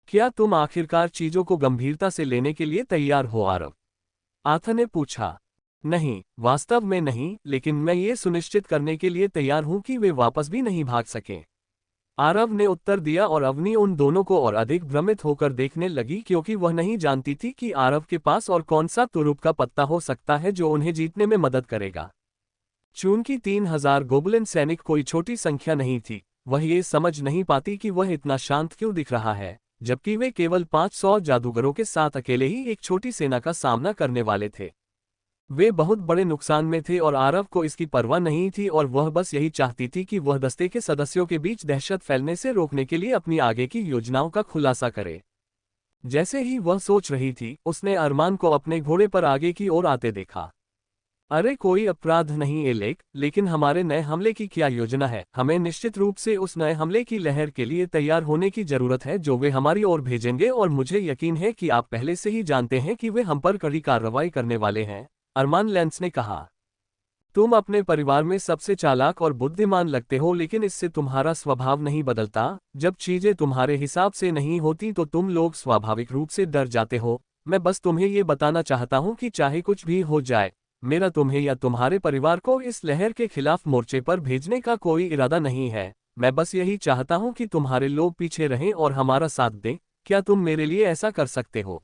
क्या तुम आखिरकार चीजों को गंभीरता से लेने के लिए तैयार हो आरव? आथ ने पूछा। नहीं, वास्तव में नहीं, लेकिन मैं ये सुनिश्चित करने के लिए तैयार हूं कि वे वापस भी नहीं भाग सकें। आरव ने उत्तर दिया और अवनी उन दोनों को और अधिक भ्रमित होकर देखने लगी क्योंकि वह नहीं जानती थी कि आरव के पास और कौन सा तुरुप का पत्ता हो सकता है जो उन्हें जीतने में मदद करेगा। चूंकि 3000 गोबलिन सैनिक कोई छोटी संख्या नहीं थी, वह ये समझ नहीं पाती कि वह इतना शांत क्यों दिख रहा है, जबकि वे केवल 500 जादूगरों के साथ अकेले ही एक छोटी सेना का सामना करने वाले थे। वे बहुत बड़े नुकसान में थे और आरव को इसकी परवाह नहीं थी और वह बस यही चाहती थी कि वह दस्ते के सदस्यों के बीच दहशत फैलने से रोकने के लिए अपनी आगे की योजनाओं का खुलासा करे। जैसे ही वह सोच रही थी, उसने अरमान को अपने घोड़े पर आगे की ओर आते देखा। अरे कोई अपराध नहीं एलेक, लेकिन हमारे नए हमले की क्या योजना है? हमें निश्चित रूप से उस नए हमले की लहर के लिए तैयार होने की जरूरत है जो वे हमारी ओर भेजेंगे और मुझे यकीन है कि आप पहले से ही जानते हैं कि वे हम पर कड़ी कार्रवाई करने वाले हैं, अरमान लेंस ने कहा। तुम अपने परिवार में सबसे चालाक और बुद्धिमान लगते हो, लेकिन इससे तुम्हारा स्वभाव नहीं बदलता। जब चीजें तुम्हारे हिसाब से नहीं होती तो तुम लोग स्वाभाविक रूप से डर जाते हो। मैं बस तुम्हें ये बताना चाहता हूँ कि चाहे कुछ भी हो जाए, मेरा तुम्हें या तुम्हारे परिवार को इस लहर के खिलाफ मोर्चे पर भेजने का कोई इरादा नहीं है। मैं बस यही चाहता हूं कि तुम्हारे लोग पीछे रहें और हमारा साथ दें। क्या तुम मेरे लिए ऐसा कर सकते हो?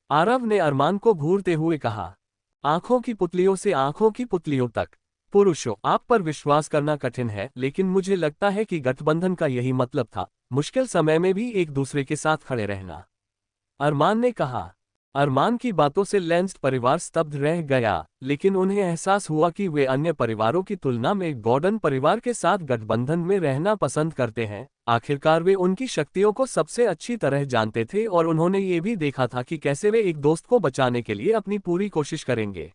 आरव ने अरमान को घूरते हुए कहा। आंखों की पुतलियों से आंखों की पुतलियों तक। पुरुषों, आप पर विश्वास करना कठिन है, लेकिन मुझे लगता है कि गठबंधन का यही मतलब था, मुश्किल समय में भी एक दूसरे के साथ खड़े रहना, अरमान ने कहा। अरमान की बातों से लेंस परिवार स्तब्ध रह गया, लेकिन उन्हें एहसास हुआ कि वे अन्य परिवारों की तुलना में गॉर्डन परिवार के साथ गठबंधन में रहना पसंद करते हैं। आखिरकार वे उनकी शक्तियों को सबसे अच्छी तरह जानते थे और उन्होंने ये भी देखा था कि कैसे वे एक दोस्त को बचाने के लिए अपनी पूरी कोशिश करेंगे।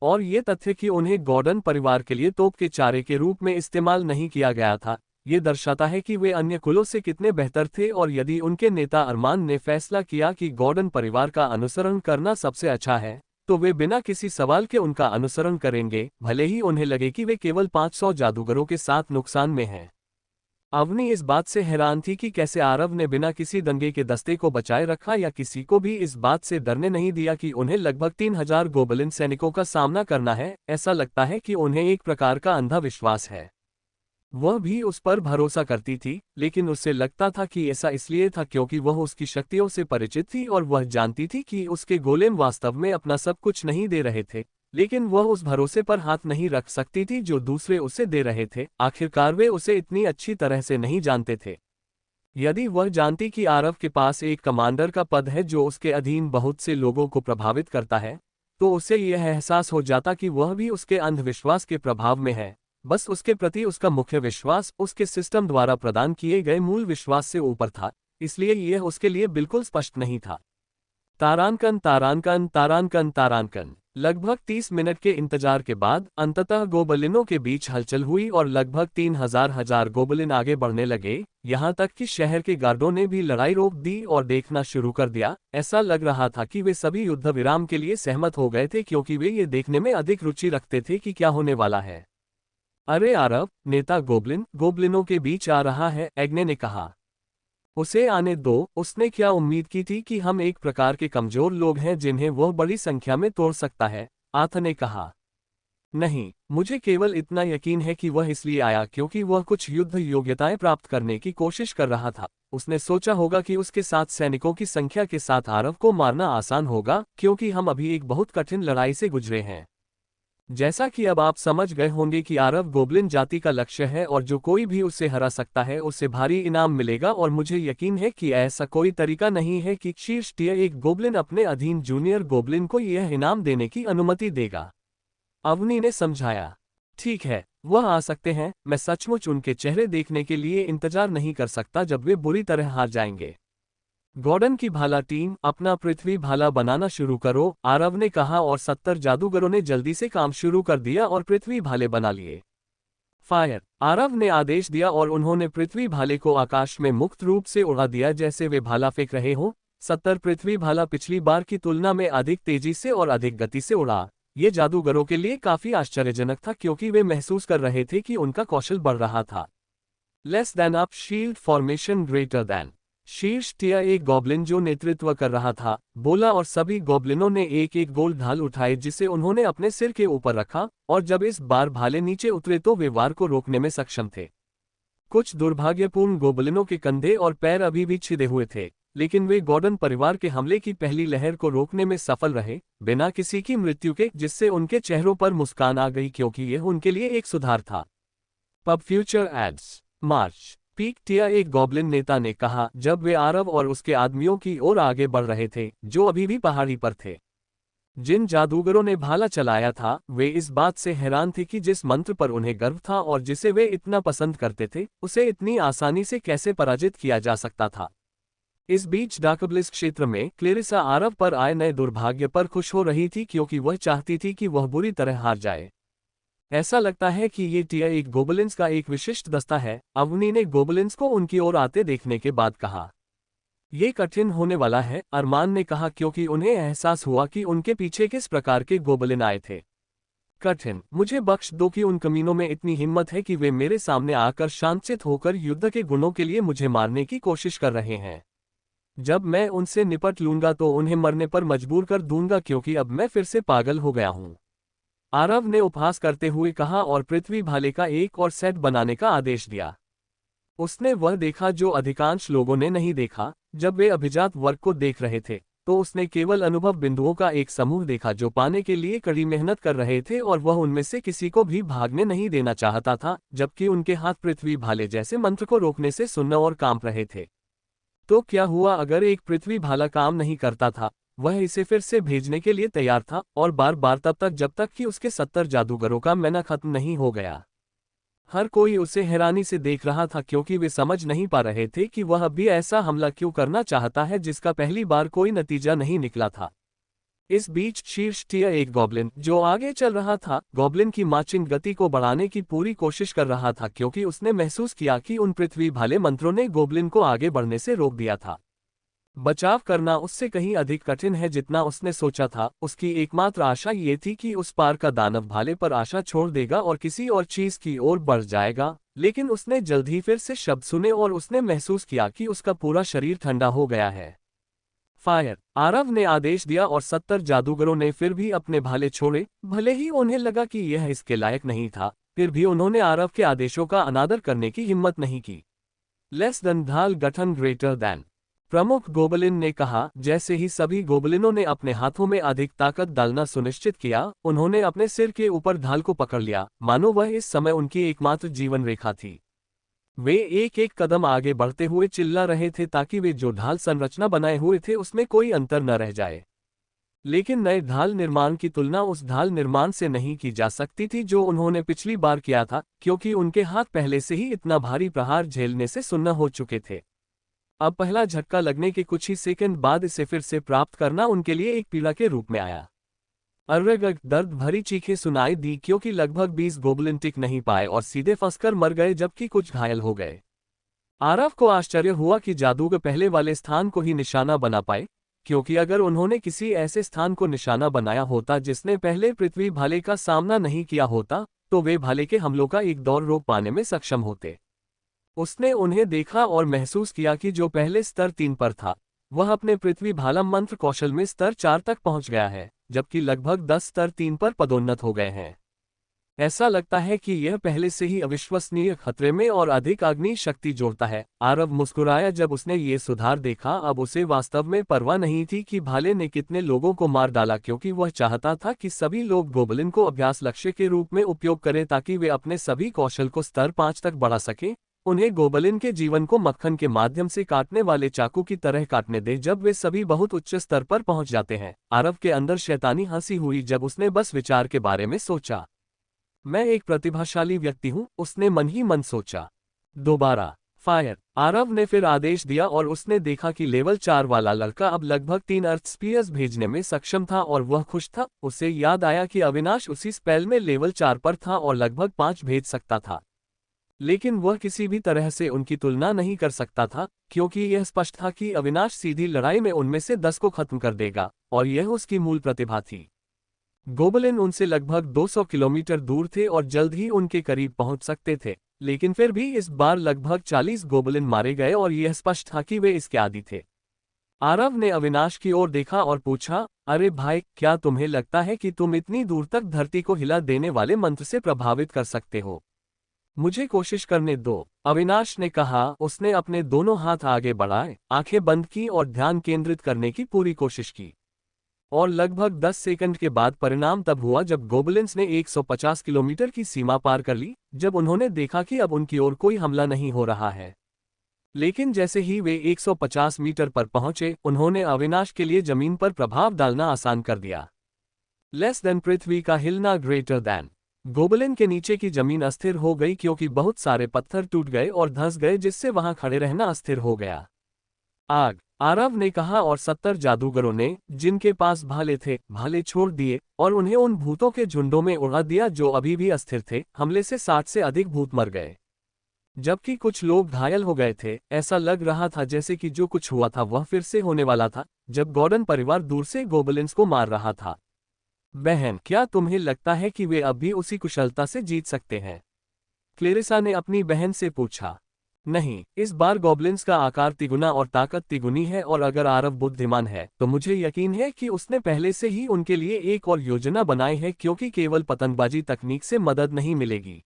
और ये तथ्य कि उन्हें गॉर्डन परिवार के लिए तोप के चारे के रूप में इस्तेमाल नहीं किया गया था, ये दर्शाता है कि वे अन्य कुलों से कितने बेहतर थे। और यदि उनके नेता अरमान ने फैसला किया कि गॉर्डन परिवार का अनुसरण करना सबसे अच्छा है, तो वे बिना किसी सवाल के उनका अनुसरण करेंगे, भले ही उन्हें लगे कि वे केवल 500 जादूगरों के साथ नुकसान में हैं। अवनी इस बात से हैरान थी कि कैसे आरव ने बिना किसी दंगे के दस्ते को बचाए रखा या किसी को भी इस बात से डरने नहीं दिया कि उन्हें लगभग 3000 गोबलिन सैनिकों का सामना करना है। ऐसा लगता है कि उन्हें एक प्रकार का अंधा विश्वास है। वह भी उस पर भरोसा करती थी, लेकिन उसे लगता था कि ऐसा इसलिए था क्योंकि वह उसकी शक्तियों से परिचित थी और वह जानती थी कि उसके गोलेम वास्तव में अपना सब कुछ नहीं दे रहे थे, लेकिन वह उस भरोसे पर हाथ नहीं रख सकती थी जो दूसरे उसे दे रहे थे। आखिरकार वे उसे इतनी अच्छी तरह से नहीं जानते थे। यदि वह जानती कि आरव के पास एक कमांडर का पद है जो उसके अधीन बहुत से लोगों को प्रभावित करता है, तो उसे यह एहसास हो जाता कि वह भी उसके अंधविश्वास के प्रभाव में है। बस उसके प्रति उसका मुख्य विश्वास उसके सिस्टम द्वारा प्रदान किए गए मूल विश्वास से ऊपर था, इसलिए यह उसके लिए बिल्कुल स्पष्ट नहीं था। तारांकन तारांकन तारांकन तारांकन। लगभग 30 मिनट के इंतजार के बाद अंततः गोबलिनों के बीच हलचल हुई और लगभग 3000 गोबलिन आगे बढ़ने लगे, यहां तक कि शहर के गार्डों ने भी लड़ाई रोक दी और देखना शुरू कर दिया। ऐसा लग रहा था कि वे सभी युद्ध विराम के लिए सहमत हो गए थे क्योंकि वे ये देखने में अधिक रुचि रखते थे कि क्या होने वाला है। अरे आरव, नेता गोबलिनों के बीच आ रहा है, एग्ने ने कहा। उसे आने दो। उसने क्या उम्मीद की थी कि हम एक प्रकार के कमजोर लोग हैं जिन्हें वह बड़ी संख्या में तोड़ सकता है, आथ ने कहा। नहीं, मुझे केवल इतना यकीन है कि वह इसलिए आया क्योंकि वह कुछ युद्ध योग्यताएं प्राप्त करने की कोशिश कर रहा था। उसने सोचा होगा कि उसके साथ सैनिकों की संख्या के साथ आरव को मारना आसान होगा क्योंकि हम अभी एक बहुत कठिन लड़ाई से गुजरे हैं। जैसा कि अब आप समझ गए होंगे कि आरव गोबलिन जाति का लक्ष्य है और जो कोई भी उसे हरा सकता है उसे भारी इनाम मिलेगा। और मुझे यकीन है कि ऐसा कोई तरीका नहीं है कि शीर्ष टियर एक गोबलिन अपने अधीन जूनियर गोबलिन को यह इनाम देने की अनुमति देगा, अवनी ने समझाया। ठीक है, वह आ सकते हैं। मैं सचमुच उनके चेहरे देखने के लिए इंतजार नहीं कर सकता जब वे बुरी तरह हार जाएंगे। गॉर्डन की भाला टीम, अपना पृथ्वी भाला बनाना शुरू करो, आरव ने कहा और 70 जादूगरों ने जल्दी से काम शुरू कर दिया और पृथ्वी भाले बना लिए। फायर, आरव ने आदेश दिया और उन्होंने पृथ्वी भाले को आकाश में मुक्त रूप से उड़ा दिया जैसे वे भाला फेंक रहे हों। 70 पृथ्वी भाला पिछली बार की तुलना में अधिक तेजी से और अधिक गति से उड़ा। ये जादूगरों के लिए काफी आश्चर्यजनक था क्योंकि वे महसूस कर रहे थे कि उनका कौशल बढ़ रहा था। Less than up shield formation greater than. शीर्ष टिया एक गॉब्लिन जो नेतृत्व कर रहा था बोला और सभी गॉब्लिनों ने एक एक गोल ढाल उठाए जिसे उन्होंने अपने सिर के ऊपर रखा और जब इस बार भाले नीचे उतरे तो वे वार को रोकने में सक्षम थे। कुछ दुर्भाग्यपूर्ण गोबलिनों के कंधे और पैर अभी भी छिदे हुए थे, लेकिन वे गॉर्डन परिवार के हमले की पहली लहर को रोकने में सफल रहे बिना किसी की मृत्यु के, जिससे उनके चेहरों पर मुस्कान आ गई क्योंकि यह उनके लिए एक सुधार था। पब फ्यूचर एड्स मार्च। पीक टिया एक गॉब्लिन नेता ने कहा जब वे आरव और उसके आदमियों की ओर आगे बढ़ रहे थे जो अभी भी पहाड़ी पर थे। जिन जादूगरों ने भाला चलाया था वे इस बात से हैरान थे कि जिस मंत्र पर उन्हें गर्व था और जिसे वे इतना पसंद करते थे उसे इतनी आसानी से कैसे पराजित किया जा सकता था। इस बीच डार्कब्लिस क्षेत्र में क्लेरिसा आरव पर आए नए दुर्भाग्य पर खुश हो रही थी क्योंकि वह चाहती थी कि वह बुरी तरह हार जाए। ऐसा लगता है कि ये टिया एक गोबलिन्स का एक विशिष्ट दस्ता है, अवनी ने गोबलिन्स को उनकी ओर आते देखने के बाद कहा। ये कठिन होने वाला है, अरमान ने कहा क्योंकि उन्हें एहसास हुआ कि उनके पीछे किस प्रकार के गोबलिन आए थे। कठिन, मुझे बख्श दो कि उन कमीनों में इतनी हिम्मत है कि वे मेरे सामने आकर शांतचित्त होकर युद्ध के गुणों के लिए मुझे मारने की कोशिश कर रहे हैं। जब मैं उनसे निपट लूंगा तो उन्हें मरने पर मजबूर कर दूंगा क्योंकि अब मैं फिर से पागल हो गया हूं, आरव ने उपहास करते हुए कहा और पृथ्वी भाले का एक और सेट बनाने का आदेश दिया। उसने वह देखा जो अधिकांश लोगों ने नहीं देखा। जब वे अभिजात वर्ग को देख रहे थे तो उसने केवल अनुभव बिंदुओं का एक समूह देखा जो पाने के लिए कड़ी मेहनत कर रहे थे और वह उनमें से किसी को भी भागने नहीं देना चाहता था, जबकि उनके हाथ पृथ्वी भाले जैसे मंत्र को रोकने से सुन्न और कांप रहे थे। तो क्या हुआ अगर एक पृथ्वी भाला काम नहीं करता था? वह इसे फिर से भेजने के लिए तैयार था और बार बार तब तक जब तक कि उसके 70 जादूगरों का मैना खत्म नहीं हो गया। हर कोई उसे हैरानी से देख रहा था क्योंकि वे समझ नहीं पा रहे थे कि वह अब भी ऐसा हमला क्यों करना चाहता है जिसका पहली बार कोई नतीजा नहीं निकला था। इस बीच शीर्ष टिया एक गॉब्लिन जो आगे चल रहा था गॉब्लिन की मार्चिंग गति को बढ़ाने की पूरी कोशिश कर रहा था क्योंकि उसने महसूस किया कि उन पृथ्वी भाले मंत्रों ने गॉब्लिन को आगे बढ़ने से रोक दिया था। बचाव करना उससे कहीं अधिक कठिन है जितना उसने सोचा था। उसकी एकमात्र आशा ये थी कि उस पार का दानव भाले पर आशा छोड़ देगा और किसी और चीज की ओर बढ़ जाएगा, लेकिन उसने जल्द ही फिर से शब्द सुने और उसने महसूस किया कि उसका पूरा शरीर ठंडा हो गया है। फायर, आरव ने आदेश दिया और 70 जादूगरों ने फिर भी अपने भाले छोड़े। भले ही उन्हें लगा कि यह इसके लायक नहीं था, फिर भी उन्होंने आरव के आदेशों का अनादर करने की हिम्मत नहीं की। लेस देन ढाल गठन ग्रेटर देन, प्रमुख गोबलिन ने कहा। जैसे ही सभी गोबलिनों ने अपने हाथों में अधिक ताकत डालना सुनिश्चित किया, उन्होंने अपने सिर के ऊपर ढाल को पकड़ लिया, मानो वह इस समय उनकी एकमात्र जीवन रेखा थी। वे एक एक कदम आगे बढ़ते हुए चिल्ला रहे थे ताकि वे जो ढाल संरचना बनाए हुए थे उसमें कोई अंतर न रह जाए। लेकिन नए ढाल निर्माण की तुलना उस ढाल निर्माण से नहीं की जा सकती थी जो उन्होंने पिछली बार किया था, क्योंकि उनके हाथ पहले से ही इतना भारी प्रहार झेलने से सुन्न हो चुके थे। अब पहला झटका लगने के कुछ ही सेकंड बाद इसे फिर से प्राप्त करना उनके लिए एक पीड़ा के रूप में आया। अर्रगग, दर्द भरी चीखें सुनाई दी क्योंकि लगभग 20 गोबलिन टिक नहीं पाए और सीधे फंसकर मर गए जबकि कुछ घायल हो गए। आरव को आश्चर्य हुआ कि जादूगर पहले वाले स्थान को ही निशाना बना पाए, क्योंकि अगर उन्होंने किसी ऐसे स्थान को निशाना बनाया होता जिसने पहले पृथ्वी भाले का सामना नहीं किया होता तो वे भाले के हमलों का एक दौर रोक पाने में सक्षम होते। उसने उन्हें देखा और महसूस किया कि जो पहले स्तर 3 पर था वह अपने पृथ्वी भाला मंत्र कौशल में स्तर 4 तक पहुंच गया है, जबकि लगभग 10 स्तर 3 पर पदोन्नत हो गए हैं। ऐसा लगता है कि यह पहले से ही अविश्वसनीय खतरे में और अधिक अग्नि शक्ति जोड़ता है। आरव मुस्कुराया जब उसने ये सुधार देखा। अब उसे वास्तव में परवाह नहीं थी कि भाले ने कितने लोगों को मार डाला, क्योंकि वह चाहता था कि सभी लोग गोबलिन को अभ्यास लक्ष्य के रूप में उपयोग करें ताकि वे अपने सभी कौशल को स्तर 5 तक बढ़ा सकें। उन्हें गोबलिन के जीवन को मक्खन के माध्यम से काटने वाले चाकू की तरह काटने दे जब वे सभी बहुत उच्च स्तर पर पहुंच जाते हैं। आरव के अंदर शैतानी हंसी हुई जब उसने बस विचार के बारे में सोचा। मैं एक प्रतिभाशाली व्यक्ति हूं, उसने मन ही मन सोचा। दोबारा फायर, आरव ने फिर आदेश दिया और उसने देखा कि लेवल 4 वाला लड़का अब लगभग 3 अर्थ स्पीयर्स भेजने में सक्षम था और वह खुश था। उसे याद आया कि अविनाश उसी स्पेल में लेवल 4 पर था और लगभग 5 भेज सकता था, लेकिन वह किसी भी तरह से उनकी तुलना नहीं कर सकता था, क्योंकि यह स्पष्ट था कि अविनाश सीधी लड़ाई में उनमें से 10 को खत्म कर देगा और यह उसकी मूल प्रतिभा थी। गोबलिन उनसे लगभग 200 किलोमीटर दूर थे और जल्द ही उनके करीब पहुंच सकते थे। लेकिन फिर भी इस बार लगभग 40 गोबलिन मारे गए और यह स्पष्ट था कि वे इसके आदी थे। आरव ने अविनाश की ओर देखा और पूछा, अरे भाई, क्या तुम्हें लगता है कि तुम इतनी दूर तक धरती को हिला देने वाले मंत्र से प्रभावित कर सकते हो? मुझे कोशिश करने दो, अविनाश ने कहा। उसने अपने दोनों हाथ आगे बढ़ाए, आंखें बंद की और ध्यान केंद्रित करने की पूरी कोशिश की। और लगभग 10 सेकंड के बाद परिणाम तब हुआ जब गोबलिन्स ने 150 किलोमीटर की सीमा पार कर ली, जब उन्होंने देखा कि अब उनकी ओर कोई हमला नहीं हो रहा है। लेकिन जैसे ही वे 150 मीटर पर पहुंचे, उन्होंने अविनाश के लिए जमीन पर प्रभाव डालना आसान कर दिया। लेस देन पृथ्वी का हिलना, ग्रेटर देन। गोबलिन के नीचे की जमीन अस्थिर हो गई क्योंकि बहुत सारे पत्थर टूट गए और धंस गए, जिससे वहां खड़े रहना अस्थिर हो गया। आग, आरव ने कहा, और 70 जादूगरों ने, जिनके पास भाले थे, भाले छोड़ दिए और उन्हें उन भूतों के झुंडों में उड़ा दिया जो अभी भी अस्थिर थे। हमले से 60 से अधिक भूत मर गए, जबकि कुछ लोग घायल हो गए थे। ऐसा लग रहा था जैसे कि जो कुछ हुआ था वह फिर से होने वाला था, जब गॉर्डन परिवार दूर से गोबलिन्स को मार रहा था। बहन, क्या तुम्हें लगता है कि वे अब भी उसी कुशलता से जीत सकते हैं? क्लेरिसा ने अपनी बहन से पूछा। नहीं, इस बार गॉब्लिन्स का आकार तिगुना और ताकत तिगुनी है, और अगर आरव बुद्धिमान है तो मुझे यकीन है कि उसने पहले से ही उनके लिए एक और योजना बनाई है, क्योंकि केवल पतंगबाजी तकनीक से मदद नहीं मिलेगी।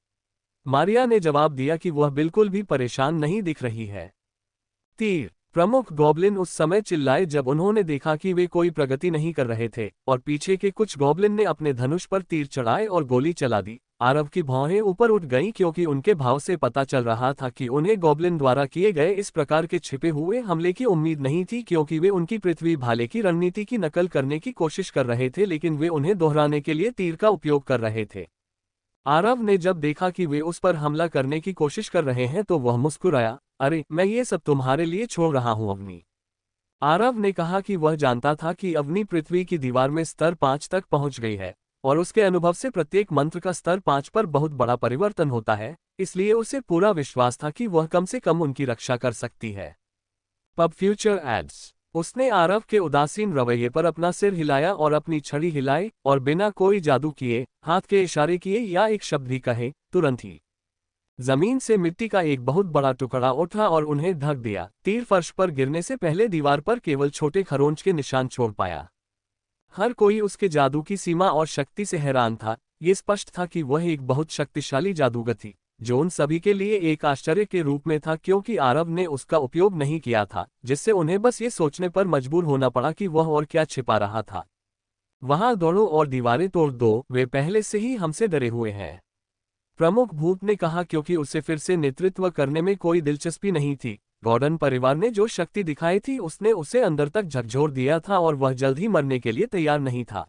मारिया ने जवाब दिया कि वह बिल्कुल भी परेशान नहीं दिख रही है। तीर प्रमुख गॉब्लिन उस समय चिल्लाए जब उन्होंने देखा कि वे कोई प्रगति नहीं कर रहे थे, और पीछे के कुछ गॉब्लिन ने अपने धनुष पर तीर चढ़ाए और गोली चला दी। आरव की भौहें ऊपर उठ गईं क्योंकि उनके भाव से पता चल रहा था कि उन्हें गॉब्लिन द्वारा किए गए इस प्रकार के छिपे हुए हमले की उम्मीद नहीं थी, क्योंकि वे उनकी पृथ्वी भाले की रणनीति की नकल करने की कोशिश कर रहे थे, लेकिन वे उन्हें दोहराने के लिए तीर का उपयोग कर रहे थे। आरव ने जब देखा कि वे उस पर हमला करने की कोशिश कर रहे हैं तो वह मुस्कुराया। अरे, मैं ये सब तुम्हारे लिए छोड़ रहा हूं अवनी। आरव ने कहा कि वह जानता था कि अवनी पृथ्वी की दीवार में स्तर 5 तक पहुंच गई है, और उसके अनुभव से प्रत्येक मंत्र का स्तर 5 पर बहुत बड़ा परिवर्तन होता है, इसलिए उसे पूरा विश्वास था कि वह कम से कम उनकी रक्षा कर सकती है। Pub future ads. उसने आरव के उदासीन रवैये पर अपना सिर हिलाया और अपनी छड़ी हिलाई, और बिना कोई जादू किए, हाथ के इशारे किए या एक शब्द भी कहे, तुरंत ही जमीन से मिट्टी का एक बहुत बड़ा टुकड़ा उठा और उन्हें ढक दिया। तीर फर्श पर गिरने से पहले दीवार पर केवल छोटे खरोंच के निशान छोड़ पाया। हर कोई उसके जादू की सीमा और शक्ति से हैरान था। ये स्पष्ट था कि वह एक बहुत शक्तिशाली जादूगर थी, जो उन सभी के लिए एक आश्चर्य के रूप में था, क्योंकि आरव ने उसका उपयोग नहीं किया था, जिससे उन्हें बस ये सोचने पर मजबूर होना पड़ा कि वह और क्या छिपा रहा था। वहां दौड़ो और दीवारें तोड़ दो, वे पहले से ही हमसे डरे हुए हैं, प्रमुख भूत ने कहा, क्योंकि उसे फिर से नेतृत्व करने में कोई दिलचस्पी नहीं थी। गॉर्डन परिवार ने जो शक्ति दिखाई थी उसने उसे अंदर तक झकझोर दिया था, और वह जल्द ही मरने के लिए तैयार नहीं था।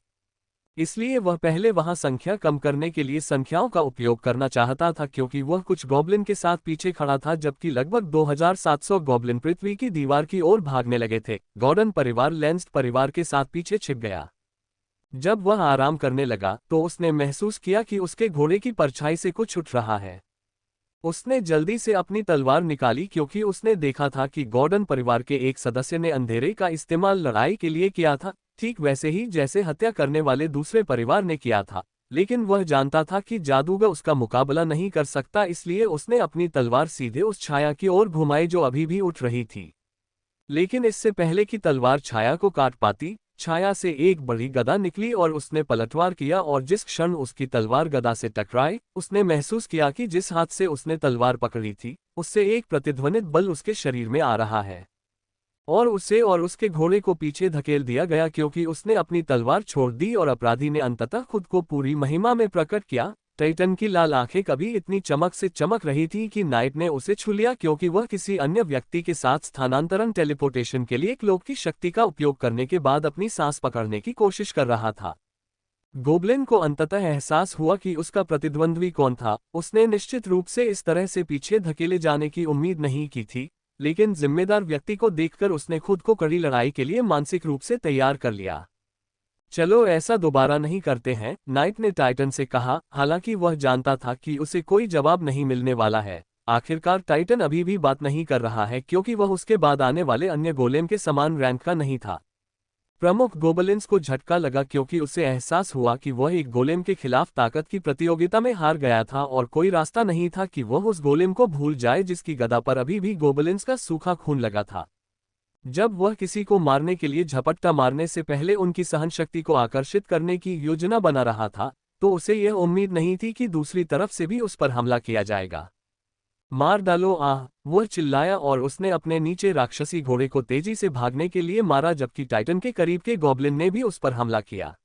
इसलिए वह पहले वहां संख्या कम करने के लिए संख्याओं का उपयोग करना चाहता था, क्योंकि वह कुछ गॉब्लिन के साथ पीछे खड़ा था, जबकि लगभग 2700 गॉब्लिन पृथ्वी की दीवार की ओर भागने लगे थे। गॉर्डन परिवार लेंस्ट परिवार के साथ पीछे छिप गया। जब वह आराम करने लगा तो उसने महसूस किया कि उसके घोड़े की परछाई से कुछ उठ रहा है। उसने जल्दी से अपनी तलवार निकाली, क्योंकि उसने देखा था कि गॉर्डन परिवार के एक सदस्य ने अंधेरे का इस्तेमाल लड़ाई के लिए किया था, ठीक वैसे ही जैसे हत्या करने वाले दूसरे परिवार ने किया था। लेकिन वह जानता था कि जादूगर उसका मुकाबला नहीं कर सकता, इसलिए उसने अपनी तलवार सीधे उस छाया की ओर घुमाई जो अभी भी उठ रही थी। लेकिन इससे पहले कि तलवार छाया को काट पाती, छाया से एक बड़ी गदा निकली और उसने पलटवार किया, और जिस क्षण उसकी तलवार गदा से टकराई, उसने महसूस किया कि जिस हाथ से उसने तलवार पकड़ी थी, उससे एक प्रतिध्वनित बल उसके शरीर में आ रहा है, और उसे और उसके घोड़े को पीछे धकेल दिया गया, क्योंकि उसने अपनी तलवार छोड़ दी और अपराधी ने अंततः खुद को पूरी महिमा में प्रकट किया। टाइटन की लाल आंखें कभी इतनी चमक से चमक रही थी कि नाइट ने उसे छू लिया, क्योंकि वह किसी अन्य व्यक्ति के साथ स्थानांतरण टेलीपोर्टेशन के लिए क्लोक की शक्ति का उपयोग करने के बाद अपनी सांस पकड़ने की कोशिश कर रहा था। गोब्लिन को अंततः एहसास हुआ कि उसका प्रतिद्वंद्वी कौन था। उसने निश्चित रूप से इस तरह से पीछे धकेले जाने की उम्मीद नहीं की थी, लेकिन जिम्मेदार व्यक्ति को देखकर उसने खुद को कड़ी लड़ाई के लिए मानसिक रूप से तैयार कर लिया। चलो ऐसा दोबारा नहीं करते हैं, नाइट ने टाइटन से कहा, हालांकि वह जानता था कि उसे कोई जवाब नहीं मिलने वाला है। आखिरकार टाइटन अभी भी बात नहीं कर रहा है, क्योंकि वह उसके बाद आने वाले अन्य गोलेम के समान रैंक का नहीं था। प्रमुख गोबलिन्स को झटका लगा क्योंकि उसे एहसास हुआ कि वह एक गोलेम के खिलाफ ताकत की प्रतियोगिता में हार गया था और कोई रास्ता नहीं था कि वह उस गोलेम को भूल जाए जिसकी गदा पर अभी भी गोबलिन्स का सूखा खून लगा था। जब वह किसी को मारने के लिए झपट्टा मारने से पहले उनकी सहनशक्ति को आकर्षित करने की योजना बना रहा था, तो उसे यह उम्मीद नहीं थी कि दूसरी तरफ से भी उस पर हमला किया जाएगा। मार डालो आह, वह चिल्लाया और उसने अपने नीचे राक्षसी घोड़े को तेजी से भागने के लिए मारा जबकि टाइटन के करीब के गॉब्लिन ने भी उस पर हमला किया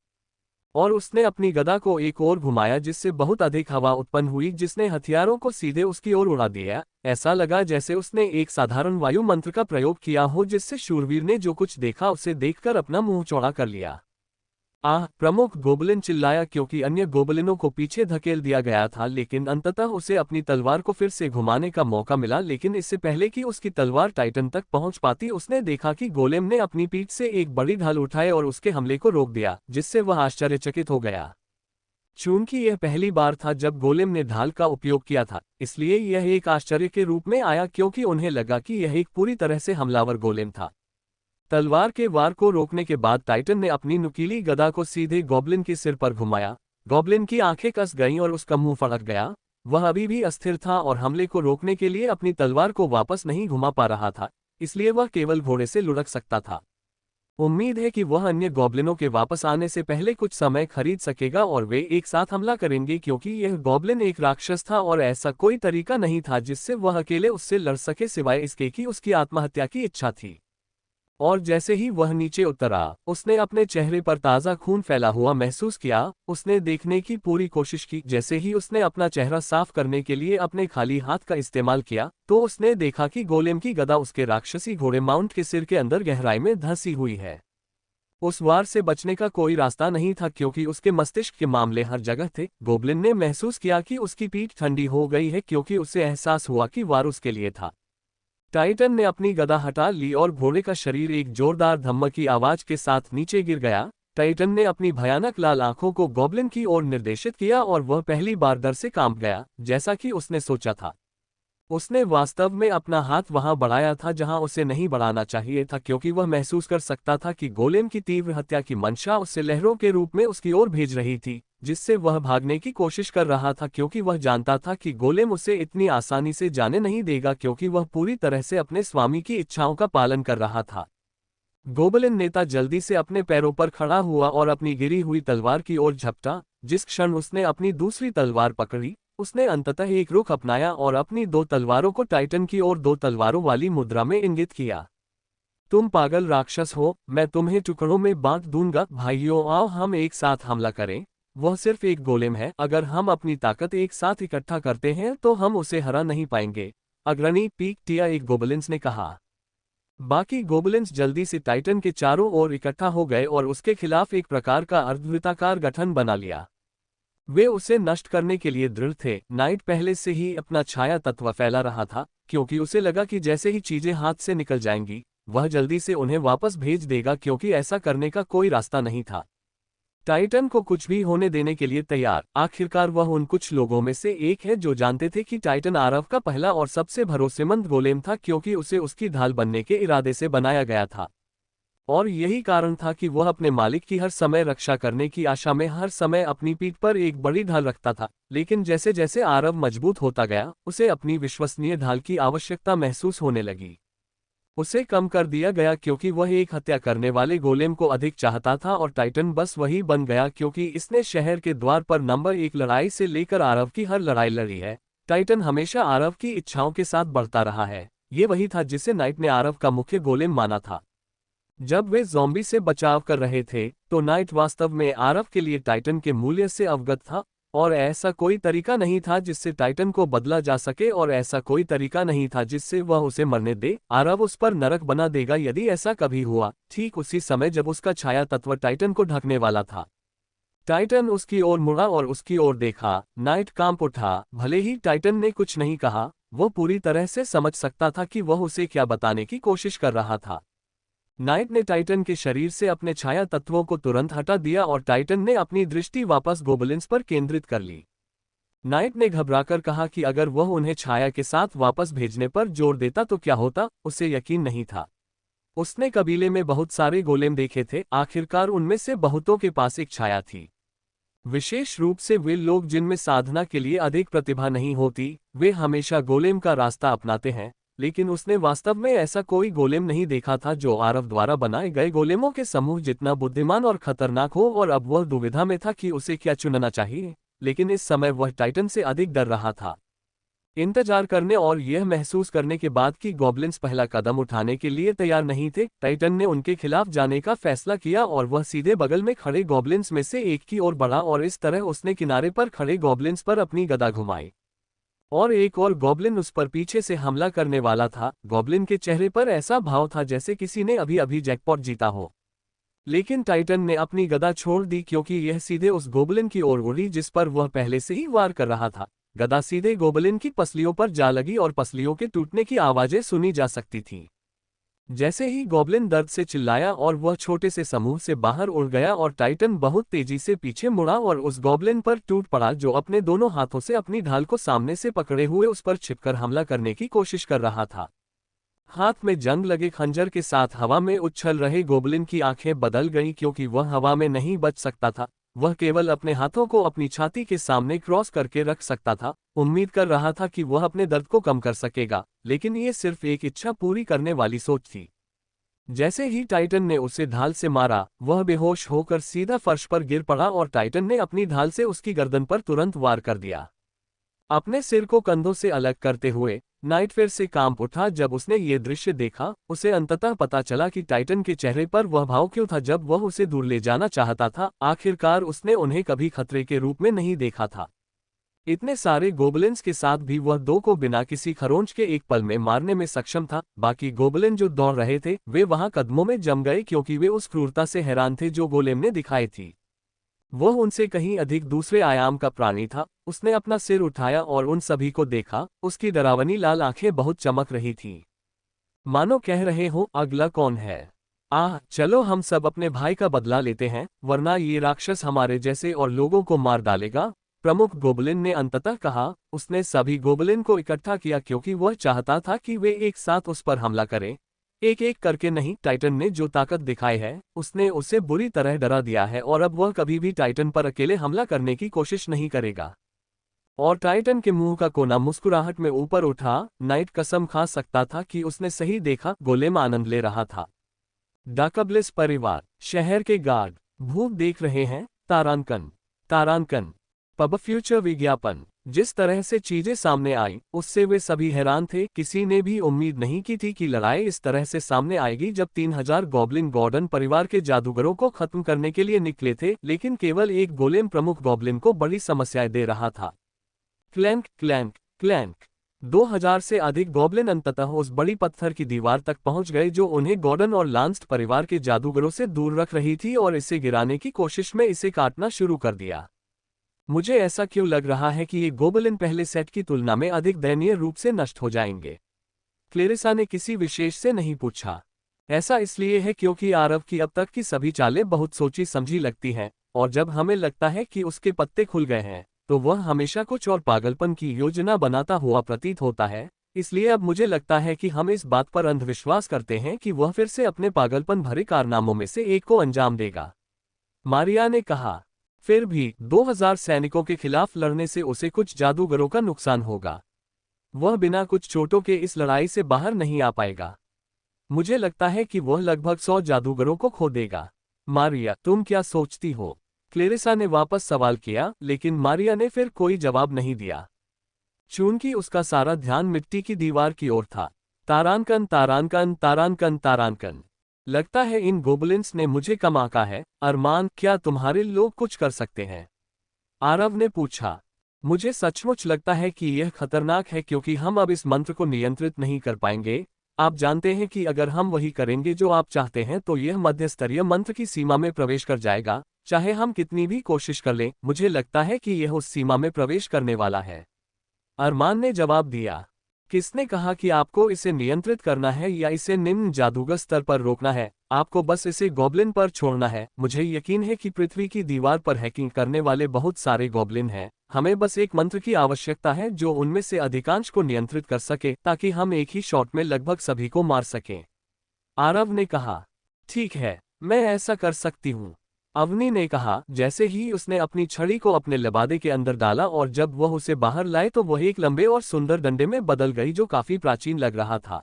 और उसने अपनी गदा को एक ओर घुमाया जिससे बहुत अधिक हवा उत्पन्न हुई जिसने हथियारों को सीधे उसकी ओर उड़ा दिया। ऐसा लगा जैसे उसने एक साधारण वायु मंत्र का प्रयोग किया हो जिससे शूरवीर ने जो कुछ देखा उसे देखकर अपना मुंह चौड़ा कर लिया। आह, प्रमुख गोबलिन चिल्लाया क्योंकि अन्य गोबलिनों को पीछे धकेल दिया गया था, लेकिन अंततः उसे अपनी तलवार को फिर से घुमाने का मौका मिला। लेकिन इससे पहले कि उसकी तलवार टाइटन तक पहुंच पाती उसने देखा कि गोलेम ने अपनी पीठ से एक बड़ी ढाल उठाए और उसके हमले को रोक दिया, जिससे वह आश्चर्यचकित हो गया। चूंकि यह पहली बार था जब गोलेम ने ढाल का उपयोग किया था, इसलिए यह एक आश्चर्य के रूप में आया क्योंकि उन्हें लगा कि यह एक पूरी तरह से हमलावर गोलेम था। तलवार के वार को रोकने के बाद टाइटन ने अपनी नुकीली गदा को सीधे गॉब्लिन के सिर पर घुमाया। गॉब्लिन की आंखें कस गईं और उसका मुंह फड़क गया। वह अभी भी अस्थिर था और हमले को रोकने के लिए अपनी तलवार को वापस नहीं घुमा पा रहा था, इसलिए वह केवल घोड़े से लुढ़क सकता था। उम्मीद है कि वह अन्य गॉब्लिनों के वापस आने से पहले कुछ समय खरीद सकेगा और वे एक साथ हमला करेंगे क्योंकि यह गॉब्लिन एक राक्षस था और ऐसा कोई तरीका नहीं था जिससे वह अकेले उससे लड़ सके सिवाय इसके कि उसकी आत्महत्या की इच्छा थी। और जैसे ही वह नीचे उतरा, उसने अपने चेहरे पर ताज़ा खून फैला हुआ महसूस किया। उसने देखने की पूरी कोशिश की। जैसे ही उसने अपना चेहरा साफ करने के लिए अपने खाली हाथ का इस्तेमाल किया, तो उसने देखा कि गोलेम की गदा उसके राक्षसी घोड़े माउंट के सिर के अंदर गहराई में धंसी हुई है। उस वार से बचने का कोई रास्ता नहीं था क्योंकि उसके मस्तिष्क के मामले हर जगह थे। गोबलिन ने महसूस किया कि उसकी पीठ ठंडी हो गई है क्योंकि उसे एहसास हुआ कि वार उसके लिए था। टाइटन ने अपनी गदा हटा ली और घोड़े का शरीर एक जोरदार धम्म की आवाज के साथ नीचे गिर गया। टाइटन ने अपनी भयानक लाल आंखों को गॉब्लिन की ओर निर्देशित किया और वह पहली बार डर से कांप गया, जैसा कि उसने सोचा था। उसने वास्तव में अपना हाथ वहां बढ़ाया था जहां उसे नहीं बढ़ाना चाहिए था क्योंकि वह महसूस कर सकता था कि गोलेम की तीव्र हत्या की मंशा उसे लहरों के रूप में उसकी ओर भेज रही थी, जिससे वह भागने की कोशिश कर रहा था क्योंकि वह जानता था कि गोलेम उसे इतनी आसानी से जाने नहीं देगा क्योंकि वह पूरी तरह से अपने स्वामी की इच्छाओं का पालन कर रहा था। गोबलिन नेता जल्दी से अपने पैरों पर खड़ा हुआ और अपनी गिरी हुई तलवार की ओर झपटा। जिस क्षण उसने अपनी दूसरी तलवार पकड़ी, उसने अंततः एक रुख अपनाया और अपनी दो तलवारों को टाइटन की ओर दो तलवारों वाली मुद्रा में इंगित किया। तुम पागल राक्षस हो, मैं तुम्हें टुकड़ों में बांट दूंगा। भाइयों, आओ हम एक साथ हमला करें। वह सिर्फ एक गोलेम है, अगर हम अपनी ताकत एक साथ इकट्ठा करते हैं तो हम उसे हरा नहीं पाएंगे, अग्रणी पीक टिया एक गोबलिन्स ने कहा। बाकी गोबलिन्स जल्दी से टाइटन के चारों ओर इकट्ठा हो गए और उसके खिलाफ एक प्रकार का अर्धवृत्ताकार गठन बना लिया। वे उसे नष्ट करने के लिए दृढ़ थे। नाइट पहले से ही अपना छाया तत्व फैला रहा था क्योंकि उसे लगा कि जैसे ही चीजें हाथ से निकल जाएंगी, वह जल्दी से उन्हें वापस भेज देगा क्योंकि ऐसा करने का कोई रास्ता नहीं था। टाइटन को कुछ भी होने देने के लिए तैयार। आखिरकार वह उन कुछ लोगों में से एक है जो जानते थे कि टाइटन आरव का पहला और सबसे भरोसेमंद गोलेम था क्योंकि उसे उसकी ढाल बनने के इरादे से बनाया गया था। और यही कारण था कि वह अपने मालिक की हर समय रक्षा करने की आशा में हर समय अपनी पीठ पर एक बड़ी ढाल रखता था। लेकिन जैसे जैसे आरव मजबूत होता गया, उसे अपनी विश्वसनीय ढाल की आवश्यकता महसूस होने लगी। उसे कम कर दिया गया क्योंकि वह एक हत्या करने वाले गोलेम को अधिक चाहता था और टाइटन बस वही बन गया क्योंकि इसने शहर के द्वार पर नंबर 1 लड़ाई से लेकर आरव की हर लड़ाई लड़ी है। टाइटन हमेशा आरव की इच्छाओं के साथ बढ़ता रहा है। ये वही था जिसे नाइट ने आरव का मुख्य गोलेम माना था। जब वे ज़ॉम्बी से बचाव कर रहे थे, तो नाइट वास्तव में आरव के लिए टाइटन के मूल्य से अवगत था और ऐसा कोई तरीका नहीं था जिससे टाइटन को बदला जा सके और ऐसा कोई तरीका नहीं था जिससे वह उसे मरने दे। आरव उस पर नरक बना देगा यदि ऐसा कभी हुआ। ठीक उसी समय जब उसका छाया तत्व टाइटन को ढकने वाला था, टाइटन उसकी ओर मुड़ा और उसकी ओर देखा। नाइट कांप उठा। भले ही टाइटन ने कुछ नहीं कहा, वो पूरी तरह से समझ सकता था कि वह उसे क्या बताने की कोशिश कर रहा था। नाइट ने टाइटन के शरीर से अपने छाया तत्वों को तुरंत हटा दिया और टाइटन ने अपनी दृष्टि वापस गोबलिन्स पर केंद्रित कर ली। नाइट ने घबराकर कहा कि अगर वह उन्हें छाया के साथ वापस भेजने पर जोर देता तो क्या होता, उसे यकीन नहीं था। उसने कबीले में बहुत सारे गोलेम देखे थे, आखिरकार उनमें से बहुतों के पास एक छाया थी। विशेष रूप से वे लोग जिनमें साधना के लिए अधिक प्रतिभा नहीं होती, वे हमेशा गोलेम का रास्ता अपनाते हैं। लेकिन उसने वास्तव में ऐसा कोई गोलेम नहीं देखा था जो आरव द्वारा बनाए गए गोलेमों के समूह जितना बुद्धिमान और खतरनाक हो, और अब वह दुविधा में था कि उसे क्या चुनना चाहिए। लेकिन इस समय वह टाइटन से अधिक डर रहा था। इंतजार करने और यह महसूस करने के बाद कि गॉब्लिन्स पहला कदम उठाने के लिए तैयार नहीं थे, टाइटन ने उनके खिलाफ जाने का फैसला किया और वह सीधे बगल में खड़े गॉब्लिन्स में से एक की ओर बढ़ा और इस तरह उसने किनारे पर खड़े गॉब्लिन्स पर अपनी गदा घुमाई। और एक और गॉब्लिन उस पर पीछे से हमला करने वाला था। गॉब्लिन के चेहरे पर ऐसा भाव था जैसे किसी ने अभी अभी जैकपॉट जीता हो। लेकिन टाइटन ने अपनी गदा छोड़ दी क्योंकि यह सीधे उस गोबलिन की ओर उड़ी जिस पर वह पहले से ही वार कर रहा था। गदा सीधे गोबलिन की पसलियों पर जा लगी और पसलियों के टूटने की आवाजें सुनी जा सकती थीं। जैसे ही गोबलिन दर्द से चिल्लाया और वह छोटे से समूह से बाहर उड़ गया और टाइटन बहुत तेजी से पीछे मुड़ा और उस गोबलिन पर टूट पड़ा जो अपने दोनों हाथों से अपनी ढाल को सामने से पकड़े हुए उस पर छिपकर हमला करने की कोशिश कर रहा था। हाथ में जंग लगे खंजर के साथ हवा में उछल रहे गोबलिन की आंखें बदल गईं क्योंकि वह हवा में नहीं बच सकता था। वह केवल अपने हाथों को अपनी छाती के सामने क्रॉस करके रख सकता था, उम्मीद कर रहा था कि वह अपने दर्द को कम कर सकेगा, लेकिन ये सिर्फ एक इच्छा पूरी करने वाली सोच थी। जैसे ही टाइटन ने उसे ढाल से मारा, वह बेहोश होकर सीधा फर्श पर गिर पड़ा और टाइटन ने अपनी ढाल से उसकी गर्दन पर तुरंत वार कर दिया। अपने सिर को कंधों से अलग करते हुए नाइट फिर से कांप उठा जब उसने ये दृश्य देखा। उसे अंततः पता चला कि टाइटन के चेहरे पर वह भाव क्यों था जब वह उसे दूर ले जाना चाहता था। आखिरकार उसने उन्हें कभी खतरे के रूप में नहीं देखा था। इतने सारे गोबलिन्स के साथ भी वह दो को बिना किसी खरोंच के एक पल में मारने में सक्षम था। बाकी गोबलिन जो दौड़ रहे थे वे वहां कदमों में जम गए क्योंकि वे उस क्रूरता से हैरान थे जो गोलेम ने दिखाई थी। वह उनसे कहीं अधिक दूसरे आयाम का प्राणी था। उसने अपना सिर उठाया और उन सभी को देखा। उसकी डरावनी लाल आंखें बहुत चमक रही थीं, मानो कह रहे हो अगला कौन है। आह, चलो हम सब अपने भाई का बदला लेते हैं, वरना ये राक्षस हमारे जैसे और लोगों को मार डालेगा, प्रमुख गोबलिन ने अंततः कहा। उसने सभी गोबलिन को इकट्ठा किया क्योंकि वह चाहता था कि वे एक साथ उस पर हमला करें। एक एक करके नहीं, टाइटन ने जो ताकत दिखाई है उसने उसे बुरी तरह डरा दिया है और अब वह कभी भी टाइटन पर अकेले हमला करने की कोशिश नहीं करेगा। और टाइटन के मुंह का कोना मुस्कुराहट में ऊपर उठा। नाइट कसम खा सकता था कि उसने सही देखा। गोलेम आनंद ले रहा था। डाकबलिस परिवार, शहर के गार्ड, भूख देख रहे हैं। तारांकन तारांकन पब फ्यूचर विज्ञापन। जिस तरह से चीजें सामने आई उससे वे सभी हैरान थे। किसी ने भी उम्मीद नहीं की थी कि लड़ाई इस तरह से सामने आएगी जब 3000 गॉब्लिन गॉर्डन परिवार के जादूगरों को खत्म करने के लिए निकले थे, लेकिन केवल एक गोलेम प्रमुख गॉब्लिन को बड़ी समस्याएं दे रहा था। क्लैंक क्लैंक क्लैंक 2000 से अधिक गॉब्लिन अंततः उस बड़ी पत्थर की दीवार तक पहुंच गए जो उन्हें गॉर्डन और लांस्ट परिवार के जादूगरों से दूर रख रही थी और इसे गिराने की कोशिश में इसे काटना शुरू कर दिया। मुझे ऐसा क्यों लग रहा है कि ये गोबलिन पहले सेट की तुलना में अधिक दयनीय रूप से नष्ट हो जाएंगे? क्लेरिसा ने किसी विशेष से नहीं पूछा। ऐसा इसलिए है क्योंकि आरव की अब तक की सभी चालें बहुत सोची समझी लगती हैं, और जब हमें लगता है कि उसके पत्ते खुल गए हैं तो वह हमेशा कुछ और पागलपन की योजना बनाता हुआ प्रतीत होता है। इसलिए अब मुझे लगता है कि हम इस बात पर अंधविश्वास करते हैं कि वह फिर से अपने पागलपन भरे कारनामों में से एक को अंजाम देगा, मारिया ने कहा। फिर भी 2000 सैनिकों के खिलाफ लड़ने से उसे कुछ जादूगरों का नुकसान होगा। वह बिना कुछ चोटों के इस लड़ाई से बाहर नहीं आ पाएगा। मुझे लगता है कि वह लगभग 100 जादूगरों को खो देगा। मारिया, तुम क्या सोचती हो? क्लेरिसा ने वापस सवाल किया, लेकिन मारिया ने फिर कोई जवाब नहीं दिया। चूंकि उसका सारा ध्यान मिट्टी की दीवार की ओर था। तारांकन तारांकन तारांकन तारांकन। लगता है इन गोबलिन्स ने मुझे कम आंका है। अरमान, क्या तुम्हारे लोग कुछ कर सकते हैं? आरव ने पूछा। मुझे सचमुच लगता है कि यह खतरनाक है क्योंकि हम अब इस मंत्र को नियंत्रित नहीं कर पाएंगे। आप जानते हैं कि अगर हम वही करेंगे जो आप चाहते हैं तो यह मध्यस्तरीय मंत्र की सीमा में प्रवेश कर जाएगा। चाहे हम कितनी भी कोशिश कर लें, मुझे लगता है कि यह उस सीमा में प्रवेश करने वाला है। अरमान ने जवाब दिया। किसने कहा कि आपको इसे नियंत्रित करना है या इसे निम्न जादूगर स्तर पर रोकना है? आपको बस इसे गॉब्लिन पर छोड़ना है। मुझे यकीन है कि पृथ्वी की दीवार पर हैकिंग करने वाले बहुत सारे गॉब्लिन हैं। हमें बस एक मंत्र की आवश्यकता है जो उनमें से अधिकांश को नियंत्रित कर सके ताकि हम एक ही शॉट में लगभग सभी को मार सकें। आरव ने कहा। ठीक है, मैं ऐसा कर सकती हूँ, अवनी ने कहा। जैसे ही उसने अपनी छड़ी को अपने लिबादे के अंदर डाला और जब वह उसे बाहर लाए तो वह एक लंबे और सुंदर डंडे में बदल गई जो काफी प्राचीन लग रहा था।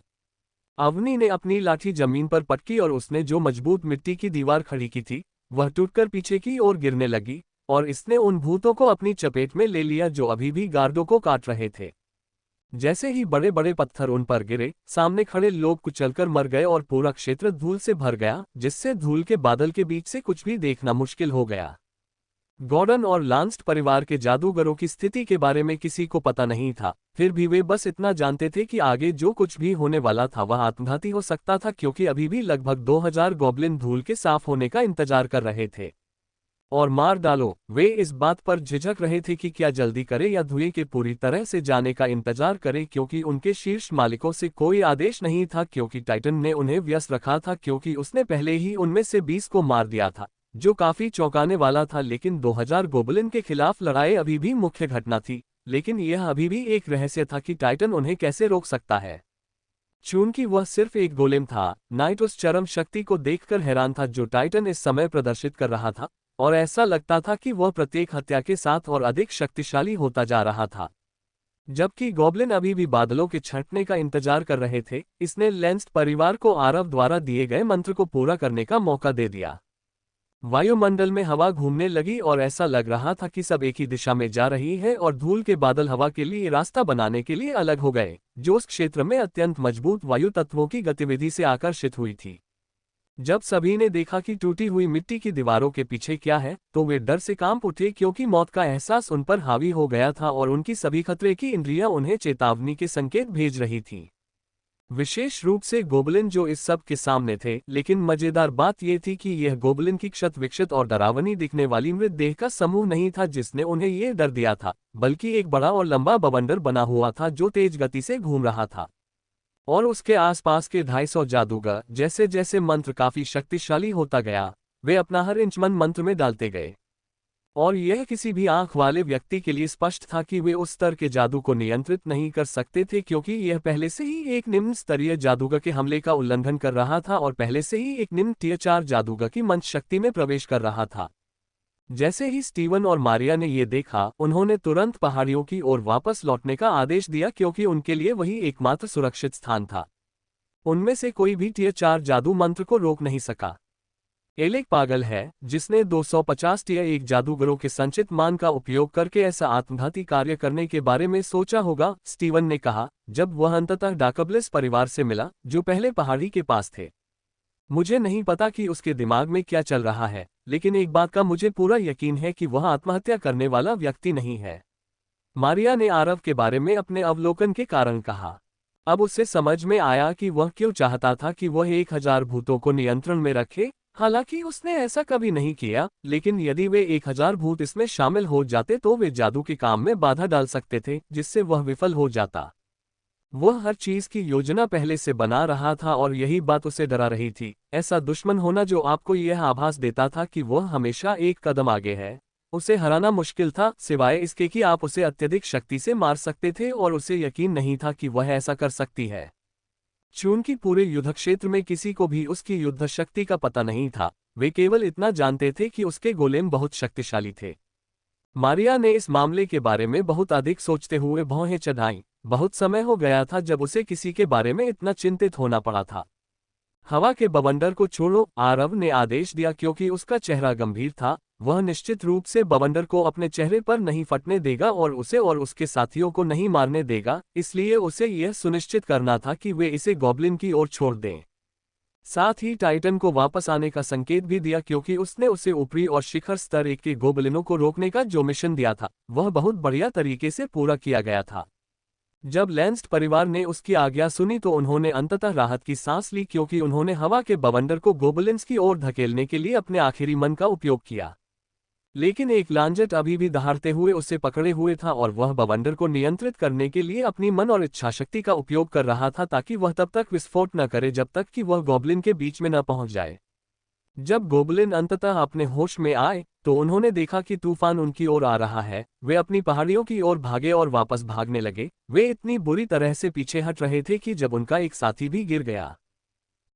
अवनी ने अपनी लाठी जमीन पर पटकी और उसने जो मजबूत मिट्टी की दीवार खड़ी की थी वह टूटकर पीछे की ओर गिरने लगी और इसने उन भूतों को अपनी चपेट में ले लिया जो अभी भी गार्डों को काट रहे थे। जैसे ही बड़े बड़े पत्थर उन पर गिरे, सामने खड़े लोग कुचलकर मर गए और पूरा क्षेत्र धूल से भर गया, जिससे धूल के बादल के बीच से कुछ भी देखना मुश्किल हो गया। गॉर्डन और लांस्ट परिवार के जादूगरों की स्थिति के बारे में किसी को पता नहीं था, फिर भी वे बस इतना जानते थे कि आगे जो कुछ भी होने वाला था वह आत्मघाती हो सकता था, क्योंकि अभी भी लगभग 2000 गॉब्लिन धूल के साफ होने का इंतजार कर रहे थे। और मार डालो, वे इस बात पर झिझक रहे थे कि क्या जल्दी करें या धुएं के पूरी तरह से जाने का इंतजार करें, क्योंकि उनके शीर्ष मालिकों से कोई आदेश नहीं था, क्योंकि टाइटन ने उन्हें व्यस्त रखा था, क्योंकि उसने पहले ही उनमें से 20 को मार दिया था, जो काफी चौंकाने वाला था। लेकिन 2000 गोबलिन के खिलाफ लड़ाई अभी भी मुख्य घटना थी, लेकिन यह अभी भी एक रहस्य था कि टाइटन उन्हें कैसे रोक सकता है। चूंकि वह सिर्फ एक गोलेम था, नाइट उस चरम शक्ति को देखकर हैरान था जो टाइटन इस समय प्रदर्शित कर रहा था, और ऐसा लगता था कि वह प्रत्येक हत्या के साथ और अधिक शक्तिशाली होता जा रहा था। जबकि गॉब्लिन अभी भी बादलों के छंटने का इंतजार कर रहे थे, इसने लेंस्ट परिवार को आरव द्वारा दिए गए मंत्र को पूरा करने का मौका दे दिया। वायुमंडल में हवा घूमने लगी और ऐसा लग रहा था कि सब एक ही दिशा में जा रही है और धूल के बादल हवा के लिए रास्ता बनाने के लिए अलग हो गए, जो उस क्षेत्र में अत्यंत मजबूत वायु तत्वों की गतिविधि से आकर्षित हुई थी। जब सभी ने देखा कि टूटी हुई मिट्टी की दीवारों के पीछे क्या है, तो वे डर से कांप उठे, क्योंकि मौत का एहसास उन पर हावी हो गया था और उनकी सभी खतरे की इंद्रियां उन्हें चेतावनी के संकेत भेज रही थीं। विशेष रूप से गोबलिन जो इस सब के सामने थे, लेकिन मजेदार बात यह थी कि यह गोबलिन की क्षत विक्षत और डरावनी दिखने वाली मृतदेह का समूह नहीं था जिसने उन्हें ये डर दिया था, बल्कि एक बड़ा और लंबा बवंडर बना हुआ था जो तेज गति से घूम रहा था। और उसके आसपास के 250 जादूगर, जैसे जैसे मंत्र काफी शक्तिशाली होता गया, वे अपना हर इंच मन मंत्र में डालते गए। और यह किसी भी आंख वाले व्यक्ति के लिए स्पष्ट था कि वे उस स्तर के जादू को नियंत्रित नहीं कर सकते थे, क्योंकि यह पहले से ही एक निम्न स्तरीय जादूगर के हमले का उल्लंघन कर रहा था और पहले से ही एक निम्न टियर 4 जादूगर की मंच शक्ति में प्रवेश कर रहा था। जैसे ही स्टीवन और मारिया ने यह देखा, उन्होंने तुरंत पहाड़ियों की ओर वापस लौटने का आदेश दिया, क्योंकि उनके लिए वही एकमात्र सुरक्षित स्थान था। उनमें से कोई भी टियर 4 जादू मंत्र को रोक नहीं सका। एलेक पागल है, जिसने 250 टियर 1 जादूगरों के संचित मान का उपयोग करके ऐसा आत्मघाती कार्य करने के बारे में सोचा होगा, स्टीवन ने कहा, जब वह अंततः डाकबलिस परिवार से मिला, जो पहले पहाड़ी के पास थे। मुझे नहीं पता कि उसके दिमाग में क्या चल रहा है, लेकिन एक बात का मुझे पूरा यकीन है कि वह आत्महत्या करने वाला व्यक्ति नहीं है। मारिया ने आरव के बारे में अपने अवलोकन के कारण कहा। अब उसे समझ में आया कि वह क्यों चाहता था कि वह 1000 भूतों को नियंत्रण में रखे। हालांकि उसने ऐसा कभी नहीं किया, लेकिन यदि वे 1000 भूत इसमें शामिल हो जाते तो वे जादू के काम में बाधा डाल सकते थे, जिससे वह विफल हो जाता। वह हर चीज की योजना पहले से बना रहा था और यही बात उसे डरा रही थी। ऐसा दुश्मन होना जो आपको यह आभास देता था कि वह हमेशा एक कदम आगे है, उसे हराना मुश्किल था, सिवाय इसके कि आप उसे अत्यधिक शक्ति से मार सकते थे और उसे यकीन नहीं था कि वह ऐसा कर सकती है। चूंकि पूरे युद्धक्षेत्र में किसी को भी उसकी युद्ध शक्ति का पता नहीं था, वे केवल इतना जानते थे कि उसके गोलेम बहुत शक्तिशाली थे। मारिया ने इस मामले के बारे में बहुत अधिक सोचते हुए भौहें चढ़ाईं। बहुत समय हो गया था जब उसे किसी के बारे में इतना चिंतित होना पड़ा था। हवा के बवंडर को छोड़ो, आरव ने आदेश दिया, क्योंकि उसका चेहरा गंभीर था। वह निश्चित रूप से बवंडर को अपने चेहरे पर नहीं फटने देगा और उसे और उसके साथियों को नहीं मारने देगा, इसलिए उसे यह सुनिश्चित करना था कि वे इसे गॉब्लिन की ओर छोड़ दें। साथ ही टाइटन को वापस आने का संकेत भी दिया, क्योंकि उसने उसे ऊपरी और शिखर स्तर 1 के गोब्लिनों को रोकने का जो मिशन दिया था वह बहुत बढ़िया तरीके से पूरा किया गया था। जब लेंस्ट परिवार ने उसकी आज्ञा सुनी तो उन्होंने अंततः राहत की सांस ली, क्योंकि उन्होंने हवा के बवंडर को गोबलिन्स की ओर धकेलने के लिए अपने आखिरी मन का उपयोग किया। लेकिन एक लांजेट अभी भी दहाड़ते हुए उसे पकड़े हुए था और वह बवंडर को नियंत्रित करने के लिए अपनी मन और इच्छाशक्ति का उपयोग कर रहा था, ताकि वह तब तक विस्फोट न करे जब तक कि वह गॉब्लिन के बीच में न पहुंच जाए। जब गोबलिन अंततः अपने होश में आए तो उन्होंने देखा कि तूफान उनकी ओर आ रहा है। वे अपनी पहाड़ियों की ओर भागे और वापस भागने लगे। वे इतनी बुरी तरह से पीछे हट रहे थे कि जब उनका एक साथी भी गिर गया।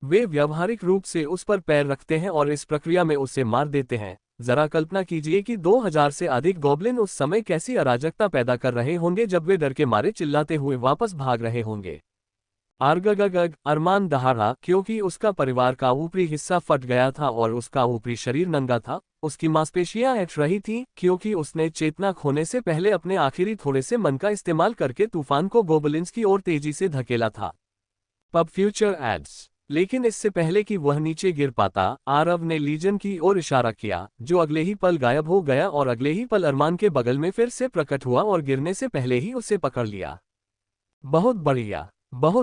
वे व्यावहारिक रूप से उस पर पैर रखते हैं और इस प्रक्रिया में उसे मार देते हैं। जरा कल्पना कीजिए कि 2000 से अधिक गॉब्लिन उस समय कैसी अराजकता पैदा कर रहे होंगे जब वे डर के मारे चिल्लाते हुए वापस भाग रहे होंगे। आर्गगगग अरमान दहाड़ा क्योंकि उसका परिवार का ऊपरी हिस्सा फट गया था और उसका ऊपरी शरीर नंगा था। उसकी मांसपेशियां ऐठ रही थीं क्योंकि उसने चेतना खोने से पहले अपने आखिरी थोड़े से मन का इस्तेमाल करके तूफान को गोबलिन्स की ओर तेजी से धकेला था। Pub future ads. लेकिन इससे पहले कि वह नीचे गिर पाता, आरव ने लीजन की ओर इशारा किया, जो अगले ही पल गायब हो गया और अगले ही पल अरमान के बगल में फिर से प्रकट हुआ और गिरने से पहले ही उसे पकड़ लिया। बहुत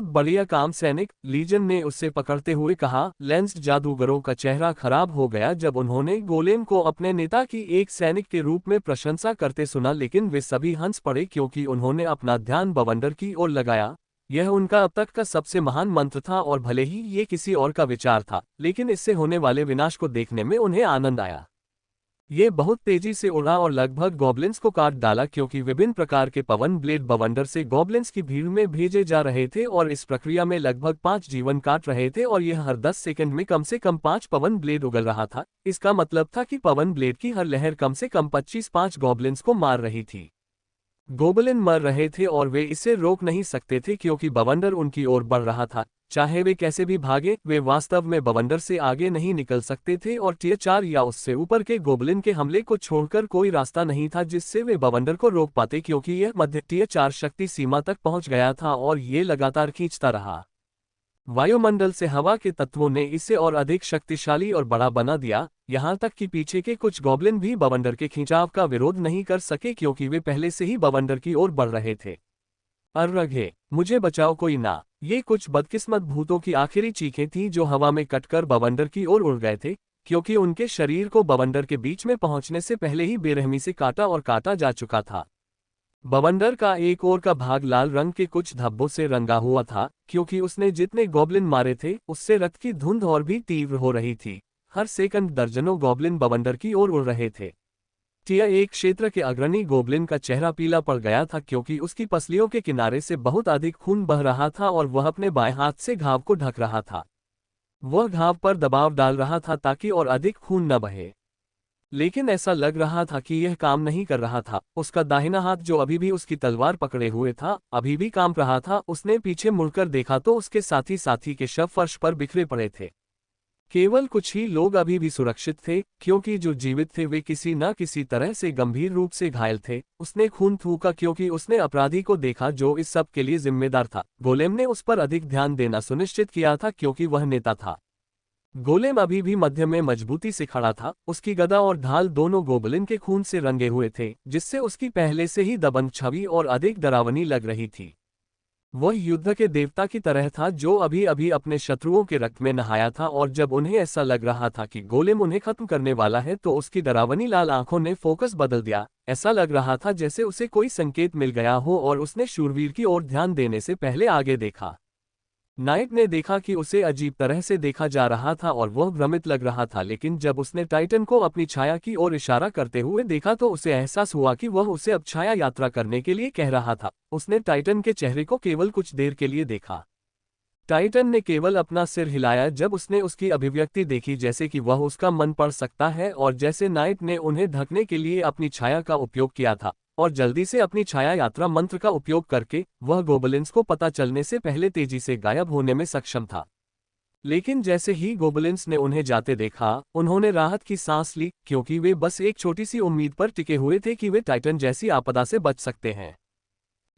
बढ़िया काम सैनिक, लीजन ने उससे पकड़ते हुए कहा। लेंस्ड जादूगरों का चेहरा खराब हो गया जब उन्होंने गोलेम को अपने नेता की एक सैनिक के रूप में प्रशंसा करते सुना, लेकिन वे सभी हंस पड़े क्योंकि उन्होंने अपना ध्यान बवंडर की ओर लगाया। यह उनका अब तक का सबसे महान मंत्र था और भले ही ये किसी और का विचार था, लेकिन इससे होने वाले विनाश को देखने में उन्हें आनंद आया। ये बहुत तेजी से उड़ा और लगभग गॉब्लिन्स को काट डाला क्योंकि विभिन्न प्रकार के पवन ब्लेड बवंडर से गॉब्लिन्स की भीड़ में भेजे जा रहे थे और इस प्रक्रिया में लगभग 5 जीवन काट रहे थे और यह हर 10 सेकंड में कम से कम 5 पवन ब्लेड उगल रहा था। इसका मतलब था कि पवन ब्लेड की हर लहर कम से कम 25 गॉब्लिन्स को मार रही थी। गोबलिन मर रहे थे और वे इसे रोक नहीं सकते थे क्योंकि बवंडर उनकी ओर बढ़ रहा था। चाहे वे कैसे भी भागे, वे वास्तव में बवंडर से आगे नहीं निकल सकते थे और टियर 4 या उससे ऊपर के गोबलिन के हमले को छोड़कर कोई रास्ता नहीं था जिससे वे बवंडर को रोक पाते क्योंकि यह मध्य टियर 4 शक्ति सीमा तक पहुंच गया था और ये लगातार खींचता रहा। वायुमंडल से हवा के तत्वों ने इसे और अधिक शक्तिशाली और बड़ा बना दिया, यहाँ तक कि पीछे के कुछ गॉब्लिन भी बवंडर के खिंचाव का विरोध नहीं कर सके क्योंकि वे पहले से ही बवंडर की ओर बढ़ रहे थे। अर्रघे, मुझे बचाओ कोई ना, ये कुछ बदकिस्मत भूतों की आखिरी चीखें थीं जो हवा में कटकर बवंडर की ओर उड़ गए थे क्योंकि उनके शरीर को बवंडर के बीच में पहुंचने से पहले ही बेरहमी से काटा जा चुका था। बवंडर का एक ओर का भाग लाल रंग के कुछ धब्बों से रंगा हुआ था क्योंकि उसने जितने गॉब्लिन मारे थे उससे रक्त की धुंध और भी तीव्र हो रही थी। हर सेकंड दर्जनों गॉब्लिन बवंडर की ओर उड़ रहे थे। टिया एक क्षेत्र के अग्रणी गोब्लिन का चेहरा पीला पड़ गया था क्योंकि उसकी पसलियों के किनारे से बहुत अधिक खून बह रहा था और वह अपने बाएं हाथ से घाव को ढक रहा था। वह घाव पर दबाव डाल रहा था ताकि और अधिक खून न बहे, लेकिन ऐसा लग रहा था कि यह काम नहीं कर रहा था। उसका दाहिना हाथ जो अभी भी उसकी तलवार पकड़े हुए था अभी भी काम रहा था। उसने पीछे मुड़कर देखा तो उसके साथी के शव फर्श पर बिखरे पड़े थे। केवल कुछ ही लोग अभी भी सुरक्षित थे क्योंकि जो जीवित थे वे किसी न किसी तरह से गंभीर रूप से घायल थे। उसने खून थूका क्योंकि उसने अपराधी को देखा जो इस सब के लिए जिम्मेदार था। गोलेम ने उस पर अधिक ध्यान देना सुनिश्चित किया था क्योंकि वह नेता था। गोलेम अभी भी मध्य में मजबूती से खड़ा था। उसकी गदा और ढाल दोनों गोबलिन के खून से रंगे हुए थे जिससे उसकी पहले से ही दबंग छवि और अधिक डरावनी लग रही थी। वह युद्ध के देवता की तरह था जो अभी अभी अपने शत्रुओं के रक्त में नहाया था और जब उन्हें ऐसा लग रहा था कि गोलेम उन्हें खत्म करने वाला है तो उसकी डरावनी लाल आंखों ने फोकस बदल दिया। ऐसा लग रहा था जैसे उसे कोई संकेत मिल गया हो और उसने शूरवीर की ओर ध्यान देने से पहले आगे देखा। नाइट ने देखा कि उसे अजीब तरह से देखा जा रहा था और वह भ्रमित लग रहा था, लेकिन जब उसने टाइटन को अपनी छाया की ओर इशारा करते हुए देखा तो उसे एहसास हुआ कि वह उसे अब छाया यात्रा करने के लिए कह रहा था। उसने टाइटन के चेहरे को केवल कुछ देर के लिए देखा। टाइटन ने केवल अपना सिर हिलाया जब उसने उसकी अभिव्यक्ति देखी, जैसे कि वह उसका मन पढ़ सकता है और जैसे नाइट ने उन्हें ढकने के लिए अपनी छाया का उपयोग किया था और जल्दी से अपनी छाया यात्रा मंत्र का उपयोग करके वह गोबलिन्स को पता चलने से पहले तेजी से गायब होने में सक्षम था। लेकिन जैसे ही गोबलिन्स ने उन्हें जाते देखा उन्होंने राहत की सांस ली क्योंकि वे बस एक छोटी सी उम्मीद पर टिके हुए थे कि वे टाइटन जैसी आपदा से बच सकते हैं।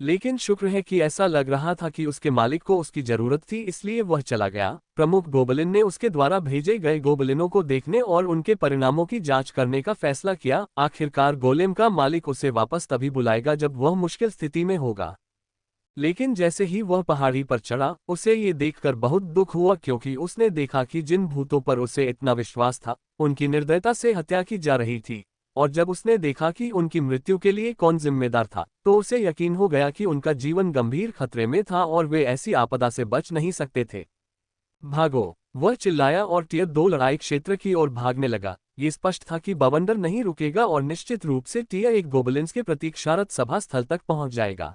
लेकिन शुक्र है कि ऐसा लग रहा था कि उसके मालिक को उसकी जरूरत थी, इसलिए वह चला गया। प्रमुख गोबलिन ने उसके द्वारा भेजे गए गोबलिनों को देखने और उनके परिणामों की जांच करने का फैसला किया। आखिरकार गोलेम का मालिक उसे वापस तभी बुलाएगा जब वह मुश्किल स्थिति में होगा। लेकिन जैसे ही वह पहाड़ी पर चढ़ा उसे ये देखकर बहुत दुख हुआ क्योंकि उसने देखा कि जिन भूतों पर उसे इतना विश्वास था उनकी निर्दयता से हत्या की जा रही थी, और जब उसने देखा कि उनकी मृत्यु के लिए कौन जिम्मेदार था तो उसे यकीन हो गया कि उनका जीवन गंभीर खतरे में था और वे ऐसी आपदा से बच नहीं सकते थे। भागो! वह चिल्लाया और टियर 2 लड़ाई क्षेत्र की ओर भागने लगा। ये स्पष्ट था कि बवंडर नहीं रुकेगा और निश्चित रूप से टियर 1 गोबलिन्स के प्रतीक्षारत सभा स्थल तक पहुंच जाएगा।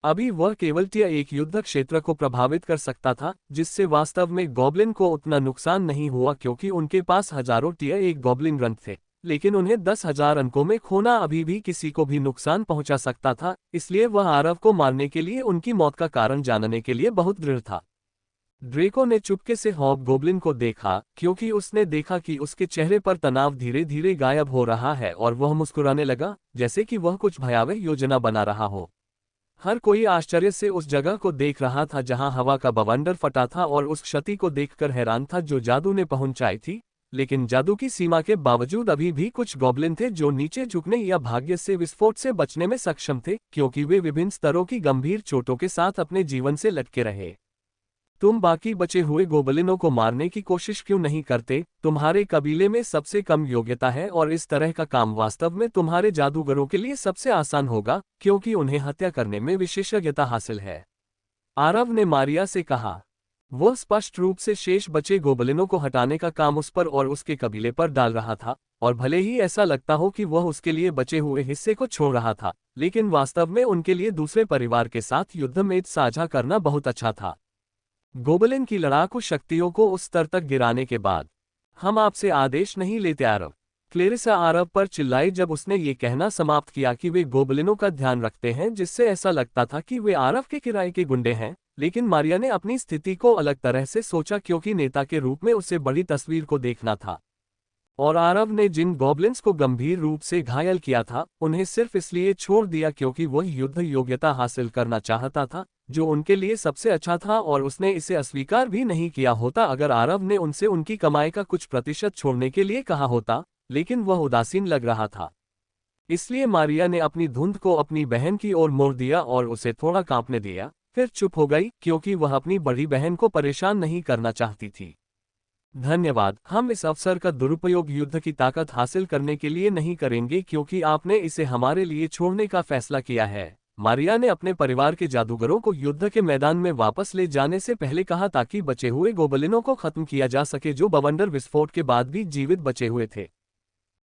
अभी वह केवल टियर एक युद्ध क्षेत्र को प्रभावित कर सकता था, जिससे वास्तव में गॉब्लिन को उतना नुकसान नहीं हुआ क्योंकि उनके पास हजारों टियर एक गॉब्लिन रन थे, लेकिन उन्हें 10,000 अंकों में खोना अभी भी किसी को भी नुकसान पहुंचा सकता था। इसलिए वह आरव को मारने के लिए उनकी मौत का कारण जानने के लिए बहुत दृढ़ था। ड्रेको ने चुपके से हॉबगोब्लिन को देखा, क्योंकि उसने देखा कि उसके चेहरे पर तनाव धीरे धीरे गायब हो रहा है और वह मुस्कुराने लगा, जैसे कि वह कुछ भयावह योजना बना रहा हो। हर कोई आश्चर्य से उस जगह को देख रहा था जहां हवा का बवंडर फटा था और उस क्षति को देखकर हैरान था जो जादू ने पहुंचाई थी। लेकिन जादू की सीमा के बावजूद अभी भी कुछ गॉब्लिन थे जो नीचे झुकने या भाग्य से विस्फोट से बचने में सक्षम थे, क्योंकि वे विभिन्न स्तरों की गंभीर चोटों के साथ अपने जीवन से लटके रहे। तुम बाकी बचे हुए गोबलिनों को मारने की कोशिश क्यों नहीं करते? तुम्हारे कबीले में सबसे कम योग्यता है और इस तरह का काम वास्तव में तुम्हारे जादूगरों के लिए सबसे आसान होगा, क्योंकि उन्हें हत्या करने में विशेषज्ञता हासिल है। आरव ने मारिया से कहा। वह स्पष्ट रूप से शेष बचे गोबलिनों को हटाने का काम उस पर और उसके कबीले पर डाल रहा था, और भले ही ऐसा लगता हो कि वह उसके लिए बचे हुए हिस्से को छोड़ रहा था, लेकिन वास्तव में उनके लिए दूसरे परिवार के साथ युद्ध में साझा करना बहुत अच्छा था। गोबलिन की लड़ाकू शक्तियों को उस स्तर तक गिराने के बाद, हम आपसे आदेश नहीं लेते आरव। क्लेरिसा आरव पर चिल्लाई जब उसने ये कहना समाप्त किया कि वे गोबलिनों का ध्यान रखते हैं, जिससे ऐसा लगता था कि वे आरव के किराए के गुंडे हैं। लेकिन मारिया ने अपनी स्थिति को अलग तरह से सोचा, क्योंकि नेता के रूप में उसे बड़ी तस्वीर को देखना था। और आरव ने जिन गॉब्लिन्स को गंभीर रूप से घायल किया था, उन्हें सिर्फ इसलिए छोड़ दिया क्योंकि वह युद्ध योग्यता हासिल करना चाहता था, जो उनके लिए सबसे अच्छा था, और उसने इसे अस्वीकार भी नहीं किया होता अगर आरव ने उनसे उनकी कमाई का कुछ प्रतिशत छोड़ने के लिए कहा होता। लेकिन वह उदासीन लग रहा था। इसलिए मारिया ने अपनी धुंध को अपनी बहन की ओर मोड़ दिया और उसे थोड़ा कांपने दिया, फिर चुप हो गई, क्योंकि वह अपनी बड़ी बहन को परेशान नहीं करना चाहती थी। धन्यवाद। हम इस अवसर का दुरुपयोग युद्ध की ताकत हासिल करने के लिए नहीं करेंगे, क्योंकि आपने इसे हमारे लिए छोड़ने का फैसला किया है। मारिया ने अपने परिवार के जादूगरों को युद्ध के मैदान में वापस ले जाने से पहले कहा, ताकि बचे हुए गोबलिनों को खत्म किया जा सके जो बवंडर विस्फोट के बाद भी जीवित बचे हुए थे।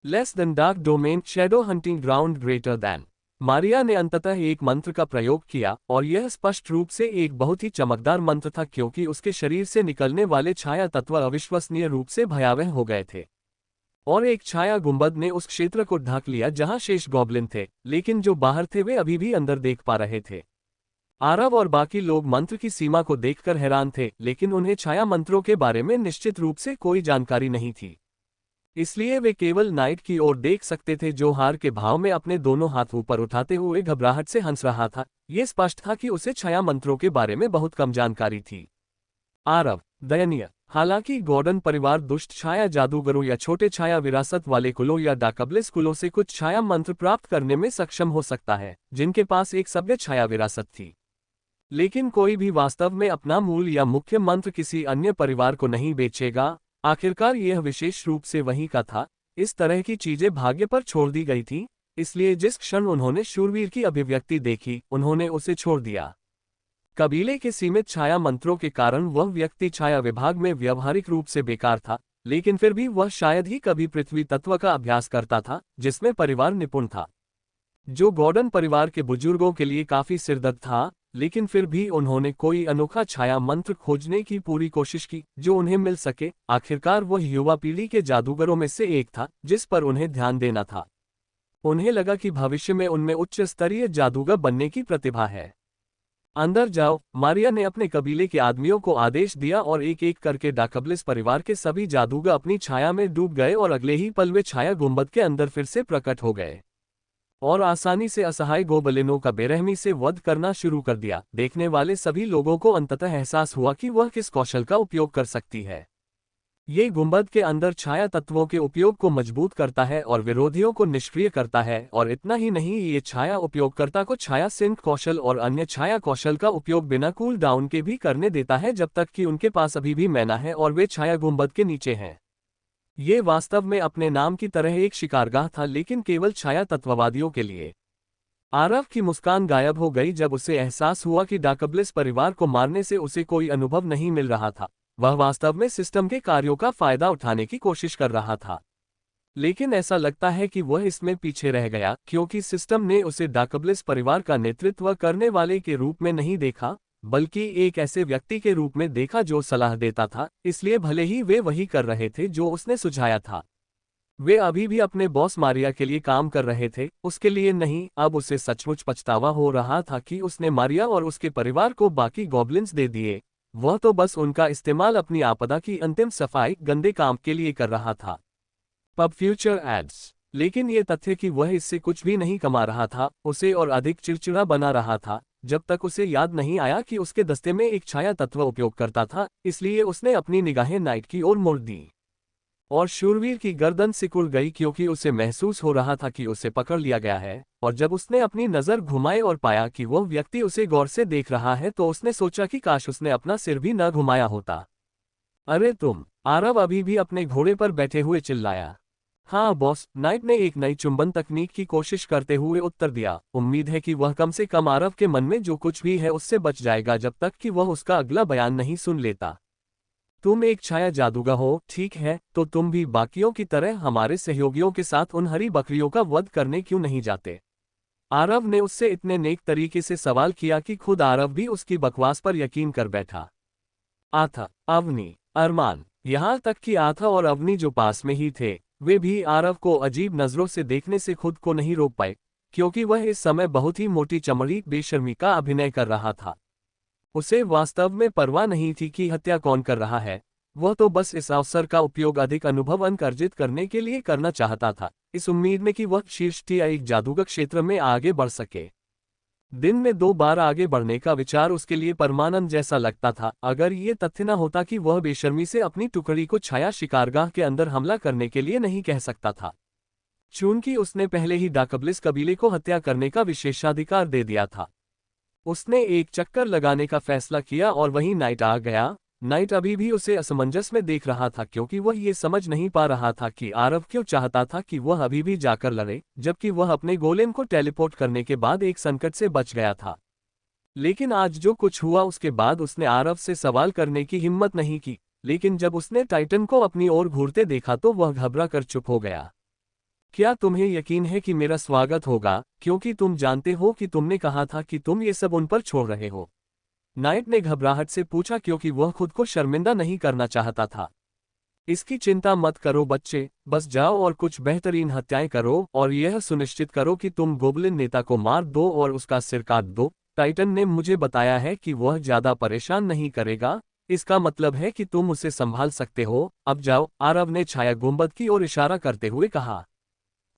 Less than dark domain, shadow hunting ground, greater than. Maria ने अंततः एक मंत्र का प्रयोग किया, और यह स्पष्ट रूप से एक बहुत ही चमकदार मंत्र था, क्योंकि उसके शरीर से निकलने वाले छाया तत्व अविश्वसनीय रूप से भयावह हो गए थे। और एक छाया गुंबद ने उस क्षेत्र को ढक लिया जहां शेष गॉब्लिन थे, लेकिन जो बाहर थे वे अभी भी अंदर देख पा रहे थे। आरव और बाकी लोग मंत्र की सीमा को देखकर हैरान थे, लेकिन उन्हें छाया मंत्रों के बारे में निश्चित रूप से कोई जानकारी नहीं थी। इसलिए वे केवल नाइट की ओर देख सकते थे, जो हार के भाव में अपने दोनों हाथ ऊपर उठाते हुए घबराहट से हंस रहा था। ये स्पष्ट था कि उसे छाया मंत्रों के बारे में बहुत कम जानकारी थी। आरव दयनीय। हालांकि गॉर्डन परिवार दुष्ट छाया जादूगरों या छोटे छाया विरासत वाले कुलों या डाकबलिस कुलों से कुछ छाया मंत्र प्राप्त करने में सक्षम हो सकता है, जिनके पास एक सभ्य छाया विरासत थी। लेकिन कोई भी वास्तव में अपना मूल या मुख्य मंत्र किसी अन्य परिवार को नहीं बेचेगा। आखिरकार यह विशेष रूप से वहीं का था। इस तरह की चीजें भाग्य पर छोड़ दी गई थी, इसलिए जिस क्षण उन्होंने शूरवीर की अभिव्यक्ति देखी, उन्होंने उसे छोड़ दिया। कबीले के सीमित छाया मंत्रों के कारण वह व्यक्ति छाया विभाग में व्यवहारिक रूप से बेकार था, लेकिन फिर भी वह शायद ही कभी पृथ्वी तत्व का अभ्यास करता था, जिसमें परिवार निपुण था, जो गॉर्डन परिवार के बुजुर्गों के लिए काफी सिरदर्द था। लेकिन फिर भी उन्होंने कोई अनोखा छाया मंत्र खोजने की पूरी कोशिश की जो उन्हें मिल सके। आखिरकार वह युवा पीढ़ी के जादूगरों में से एक था जिस पर उन्हें ध्यान देना था। उन्हें लगा कि भविष्य में उनमें उच्च स्तरीय जादूगर बनने की प्रतिभा है। अंदर जाओ, मारिया ने अपने कबीले के आदमियों को आदेश दिया, और एक एक करके डाकबलिस परिवार के सभी जादूगर अपनी छाया में डूब गए, और अगले ही पल वे छाया गुंबद के अंदर फिर से प्रकट हो गए और आसानी से असहाय गोबलिनों का बेरहमी से वध करना शुरू कर दिया। देखने वाले सभी लोगों को अंततः एहसास हुआ कि वह किस कौशल का उपयोग कर सकती है। ये गुंबद के अंदर छाया तत्वों के उपयोग को मजबूत करता है और विरोधियों को निष्क्रिय करता है, और इतना ही नहीं, ये छाया उपयोगकर्ता को छाया सिंक कौशल और अन्य छाया कौशल का उपयोग बिना कूल डाउन के भी करने देता है, जब तक कि उनके पास अभी भी मैना है और वे छाया गुंबद के नीचे हैं। ये वास्तव में अपने नाम की तरह एक शिकारगाह था, लेकिन केवल छाया तत्ववादियों के लिए। आरव की मुस्कान गायब हो गई जब उसे एहसास हुआ कि डाकबलिस परिवार को मारने से उसे कोई अनुभव नहीं मिल रहा था। वह वास्तव में सिस्टम के कार्यों का फायदा उठाने की कोशिश कर रहा था। लेकिन ऐसा लगता है कि वह इसमें पीछे रह गया क्योंकि सिस्टम ने उसे डाकबलिस परिवार का नेतृत्व करने वाले के रूप में नहीं देखा, बल्कि एक ऐसे व्यक्ति के रूप में देखा जो सलाह देता था, इसलिए भले ही वे वही कर रहे थे जो उसने सुझाया था। वे अभी भी अपने बॉस मारिया के लिए काम कर रहे थे, उसके लिए नहीं। अब उसे सचमुच पछतावा हो रहा था कि उसने मारिया और उसके परिवार को बाकी गॉब्लिन्स दे दिए। वह तो बस उनका इस्तेमाल अपनी आपदा की अंतिम सफाई गंदे काम के लिए कर रहा था। Pub future ads. लेकिन ये तथ्य कि वह इससे कुछ भी नहीं कमा रहा था उसे और अधिक चिड़चिड़ा बना रहा था, जब तक उसे याद नहीं आया कि उसके दस्ते में एक छाया तत्व उपयोग करता था। इसलिए उसने अपनी निगाहें नाइट की ओर मोड़ दी और शूरवीर की गर्दन सिकुड़ गई क्योंकि उसे महसूस हो रहा था कि उसे पकड़ लिया गया है। और जब उसने अपनी नज़र घुमाई और पाया कि वह व्यक्ति उसे गौर से देख रहा है तो उसने सोचा कि काश उसने अपना सिर भी न घुमाया होता। अरे तुम! आरव अभी भी अपने घोड़े पर बैठे हुए चिल्लाया। हाँ बॉस, नाइट ने एक नई चुंबन तकनीक की कोशिश करते हुए उत्तर दिया। उम्मीद है कि वह कम से कम आरव के मन में जो कुछ भी है उससे बच जाएगा जब तक कि वह उसका अगला बयान नहीं सुन लेता। तुम एक छाया जादूगर हो, ठीक है, तो तुम भी बाकियों की तरह हमारे सहयोगियों के साथ उन हरी बकरियों का वध करने क्यों नहीं जाते? आरव ने उससे इतने नेक तरीके से सवाल किया कि खुद आरव भी उसकी बकवास पर यकीन कर बैठा। आथा, अवनी, अरमान, यहाँ तक कि आथा और अवनी जो पास में ही थे, वे भी आरव को अजीब नजरों से देखने से खुद को नहीं रोक पाए, क्योंकि वह इस समय बहुत ही मोटी चमड़ी बेशर्मी का अभिनय कर रहा था। उसे वास्तव में परवाह नहीं थी कि हत्या कौन कर रहा है। वह तो बस इस अवसर का उपयोग अधिक अनुभव अर्जित करने के लिए करना चाहता था, इस उम्मीद में कि वह शीर्ष या एक जादूगर क्षेत्र में आगे बढ़ सके। दिन में 2 बार आगे बढ़ने का विचार उसके लिए परमानंद जैसा लगता था, अगर ये तथ्य न होता कि वह बेशर्मी से अपनी टुकड़ी को छाया शिकारगाह के अंदर हमला करने के लिए नहीं कह सकता था। चूंकि उसने पहले ही डाकबलिस कबीले को हत्या करने का विशेषाधिकार दे दिया था, उसने एक चक्कर लगाने का फैसला किया और वहीं नाइट आ गया। नाइट अभी भी उसे असमंजस में देख रहा था क्योंकि वह ये समझ नहीं पा रहा था कि आरव क्यों चाहता था कि वह अभी भी जाकर लड़े, जबकि वह अपने गोलेम को टेलीपोर्ट करने के बाद एक संकट से बच गया था। लेकिन आज जो कुछ हुआ उसके बाद उसने आरव से सवाल करने की हिम्मत नहीं की, लेकिन जब उसने टाइटन को अपनी ओर घूरते देखा तो वह घबरा कर चुप हो गया। क्या तुम्हें यकीन है कि मेरा स्वागत होगा, क्योंकि तुम जानते हो कि तुमने कहा था कि तुम ये सब उन पर छोड़ रहे हो? नाइट ने घबराहट से पूछा क्योंकि वह खुद को शर्मिंदा नहीं करना चाहता था। इसकी चिंता मत करो बच्चे, बस जाओ और कुछ बेहतरीन हत्याएं करो और यह सुनिश्चित करो कि तुम गोबलिन नेता को मार दो और उसका सिर काट दो। टाइटन ने मुझे बताया है कि वह ज्यादा परेशान नहीं करेगा, इसका मतलब है कि तुम उसे संभाल सकते हो। अब जाओ, आरव ने छाया गुंबद की ओर इशारा करते हुए कहा।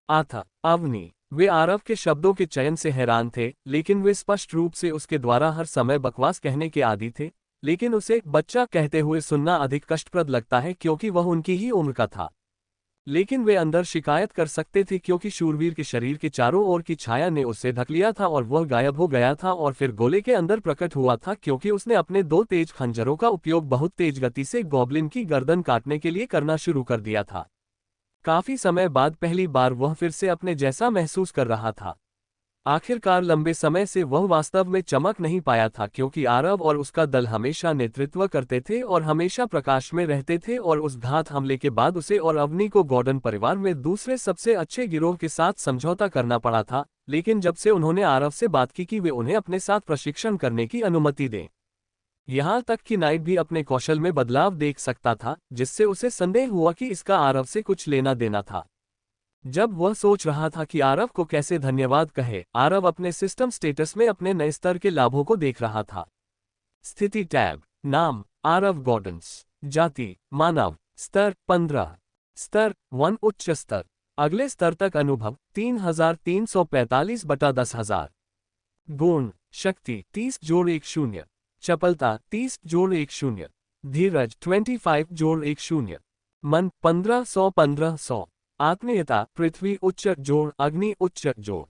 आथा, अवनी, वे आरव के शब्दों के चयन से हैरान थे, लेकिन वे स्पष्ट रूप से उसके द्वारा हर समय बकवास कहने के आदी थे। लेकिन उसे बच्चा कहते हुए सुनना अधिक कष्टप्रद लगता है क्योंकि वह उनकी ही उम्र का था। लेकिन वे अंदर शिकायत कर सकते थे क्योंकि शूरवीर के शरीर के चारों ओर की छाया ने उसे ढक लिया था और वह गायब हो गया था और फिर गोले के अंदर प्रकट हुआ था क्योंकि उसने अपने 2 तेज खंजरों का उपयोग बहुत तेज गति से गॉब्लिन की गर्दन काटने के लिए करना शुरू कर दिया था। काफी समय बाद पहली बार वह फिर से अपने जैसा महसूस कर रहा था। आखिरकार लंबे समय से वह वास्तव में चमक नहीं पाया था क्योंकि आरव और उसका दल हमेशा नेतृत्व करते थे और हमेशा प्रकाश में रहते थे और उस घात हमले के बाद उसे और अवनी को गॉर्डन परिवार में दूसरे सबसे अच्छे गिरोह के साथ समझौता करना पड़ा था। लेकिन जब से उन्होंने आरव से बात की कि वे उन्हें अपने साथ प्रशिक्षण करने की अनुमति दें, यहाँ तक कि नाइट भी अपने कौशल में बदलाव देख सकता था, जिससे उसे संदेह हुआ कि इसका आरव से कुछ लेना देना था। जब वह सोच रहा था कि आरव को कैसे धन्यवाद कहे, आरव अपने सिस्टम स्टेटस में अपने नए स्तर के लाभों को देख रहा था। स्थिति टैब। नाम आरव गॉर्डन्स। जाति मानव। स्तर 15। स्तर 1 उच्च स्तर। अगले स्तर तक अनुभव 3345 बटा 10,000। गुण शक्ति 30+1 चपलता 30+1 धीरज 25+1 मन 1500 आत्मीयता पृथ्वी उच्च जोड़ अग्नि उच्च जोड़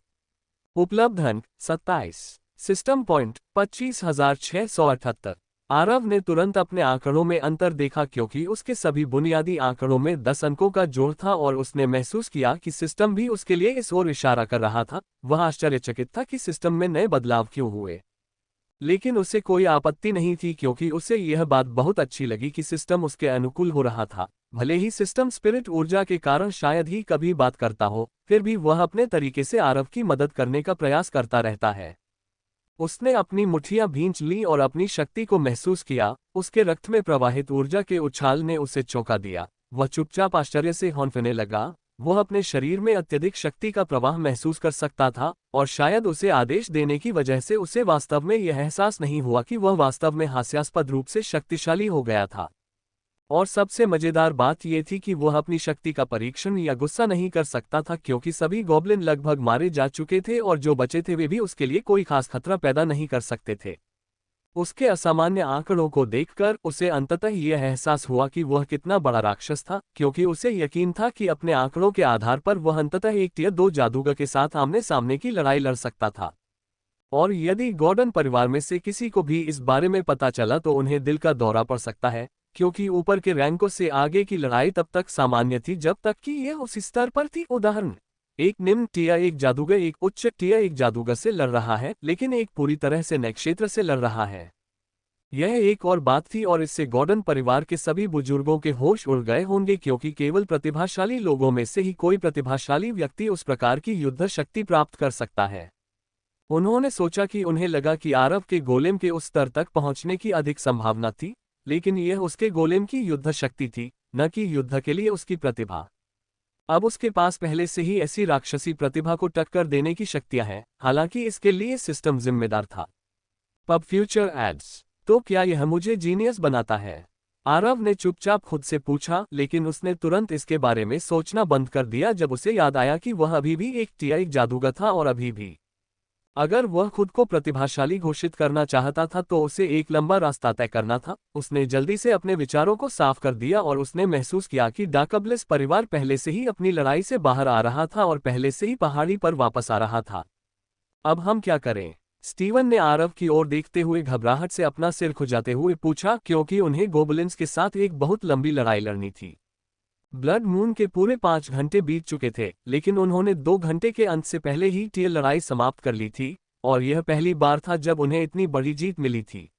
उपलब्ध अंक 27 सिस्टम पॉइंट 25,678। आरव ने तुरंत अपने आंकड़ों में अंतर देखा क्योंकि उसके सभी बुनियादी आंकड़ों में 10 अंकों का जोड़ था और उसने महसूस किया कि सिस्टम भी उसके लिए इस ओर इशारा कर रहा था। वह आश्चर्यचकित था कि सिस्टम में नए बदलाव क्यों हुए। लेकिन उसे कोई आपत्ति नहीं थी क्योंकि उसे यह बात बहुत अच्छी लगी कि सिस्टम उसके अनुकूल हो रहा था। भले ही सिस्टम स्पिरिट ऊर्जा के कारण शायद ही कभी बात करता हो, फिर भी वह अपने तरीके से आरव की मदद करने का प्रयास करता रहता है। उसने अपनी मुट्ठियां भींच ली और अपनी शक्ति को महसूस किया। उसके रक्त में प्रवाहित ऊर्जा के उछाल ने उसे चौंका दिया। वह चुपचाप आश्चर्य से हौंफने लगा। वह अपने शरीर में अत्यधिक शक्ति का प्रवाह महसूस कर सकता था, और शायद उसे आदेश देने की वजह से उसे वास्तव में यह एहसास नहीं हुआ कि वह वास्तव में हास्यास्पद रूप से शक्तिशाली हो गया था। और सबसे मजेदार बात यह थी कि वह अपनी शक्ति का परीक्षण या गुस्सा नहीं कर सकता था क्योंकि सभी गॉब्लिन लगभग मारे जा चुके थे और जो बचे थे वे भी उसके लिए कोई खास खतरा पैदा नहीं कर सकते थे। उसके असामान्य आंकड़ों को देखकर उसे अंततः यह एहसास हुआ कि वह कितना बड़ा राक्षस था, क्योंकि उसे यकीन था कि अपने आंकड़ों के आधार पर वह अंततः एक टियर 2 जादूगर के साथ आमने सामने की लड़ाई लड़ सकता था। और यदि गॉर्डन परिवार में से किसी को भी इस बारे में पता चला तो उन्हें दिल का दौरा पड़ सकता है, क्योंकि ऊपर के रैंकों से आगे की लड़ाई तब तक सामान्य थी जब तक कि यह उस स्तर पर थी। उदाहरण, एक निम्न टियर 1 जादूगर एक उच्च टियर 1 जादूगर से लड़ रहा है, लेकिन एक पूरी तरह से नए क्षेत्र से लड़ रहा है। यह एक और बात थी और इससे गॉर्डन परिवार के सभी बुजुर्गों के होश उड़ गए होंगे, क्योंकि केवल प्रतिभाशाली लोगों में से ही कोई प्रतिभाशाली व्यक्ति उस प्रकार की युद्ध शक्ति प्राप्त कर सकता है। उन्होंने सोचा कि उन्हें लगा कि आरव के गोलेम के उस स्तर तक पहुंचने की अधिक संभावना थी, लेकिन यह उसके गोलेम की युद्ध शक्ति थी, न कि युद्ध के लिए उसकी प्रतिभा। अब उसके पास पहले से ही ऐसी राक्षसी प्रतिभा को टक्कर देने की शक्तियां हैं, हालांकि इसके लिए सिस्टम जिम्मेदार था। Pub future ads. तो क्या यह मुझे जीनियस बनाता है? आरव ने चुपचाप खुद से पूछा, लेकिन उसने तुरंत इसके बारे में सोचना बंद कर दिया जब उसे याद आया कि वह अभी भी एक टियाई जादूगर था और अभी भी अगर वह खुद को प्रतिभाशाली घोषित करना चाहता था तो उसे एक लंबा रास्ता तय करना था। उसने जल्दी से अपने विचारों को साफ कर दिया और उसने महसूस किया कि डाकबलिस परिवार पहले से ही अपनी लड़ाई से बाहर आ रहा था और पहले से ही पहाड़ी पर वापस आ रहा था। अब हम क्या करें? स्टीवन ने आरव की ओर देखते हुए घबराहट से अपना सिर खुजाते हुए पूछा, क्योंकि उन्हें गोबलिन्स के साथ एक बहुत लंबी लड़ाई लड़नी थी। ब्लड मून के पूरे 5 घंटे बीत चुके थे, लेकिन उन्होंने 2 घंटे के अंत से पहले ही टियर लड़ाई समाप्त कर ली थी, और यह पहली बार था जब उन्हें इतनी बड़ी जीत मिली थी।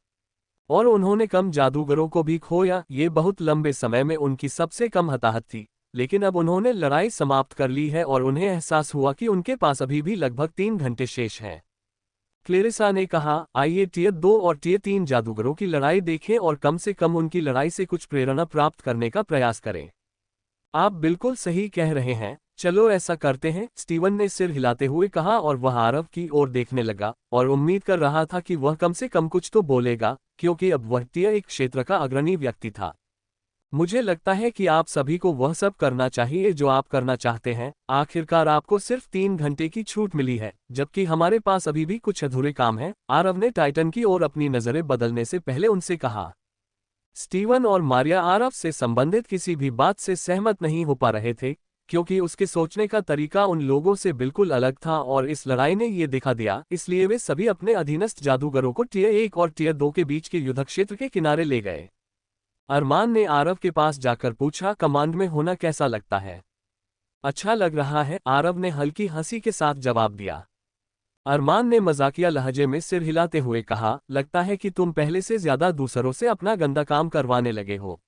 और उन्होंने कम जादूगरों को भी खोया। ये बहुत लंबे समय में उनकी सबसे कम हताहत थी, लेकिन अब उन्होंने लड़ाई समाप्त कर ली है और उन्हें एहसास हुआ कि उनके पास अभी भी लगभग 3 घंटे शेष हैं। क्लेरिसा ने कहा, आइए टियर 2 और टियर 3 जादूगरों की लड़ाई देखें और कम से कम उनकी लड़ाई से कुछ प्रेरणा प्राप्त करने का प्रयास करें। आप बिल्कुल सही कह रहे हैं, चलो ऐसा करते हैं, स्टीवन ने सिर हिलाते हुए कहा और वह आरव की ओर देखने लगा और उम्मीद कर रहा था कि वह कम से कम कुछ तो बोलेगा, क्योंकि अब वह टियर 1 क्षेत्र का अग्रणी व्यक्ति था। मुझे लगता है कि आप सभी को वह सब करना चाहिए जो आप करना चाहते हैं। आखिरकार आपको सिर्फ 3 घंटे की छूट मिली है, जबकि हमारे पास अभी भी कुछ अधूरे काम हैं। आरव ने टाइटन की ओर अपनी नजरें बदलने से पहले उनसे कहा। स्टीवन और मारिया आरव से संबंधित किसी भी बात से सहमत नहीं हो पा रहे थे, क्योंकि उसके सोचने का तरीका उन लोगों से बिल्कुल अलग था और इस लड़ाई ने ये दिखा दिया। इसलिए वे सभी अपने अधीनस्थ जादूगरों को टियर 1 और टियर 2 के बीच के युद्ध क्षेत्र के किनारे ले गए। अरमान ने आरव के पास जाकर पूछा, कमांड में होना कैसा लगता है? अच्छा लग रहा है, आरव ने हल्की हंसी के साथ जवाब दिया। अरमान ने मजाकिया लहजे में सिर हिलाते हुए कहा, लगता है कि तुम पहले से ज्यादा दूसरों से अपना गंदा काम करवाने लगे हो।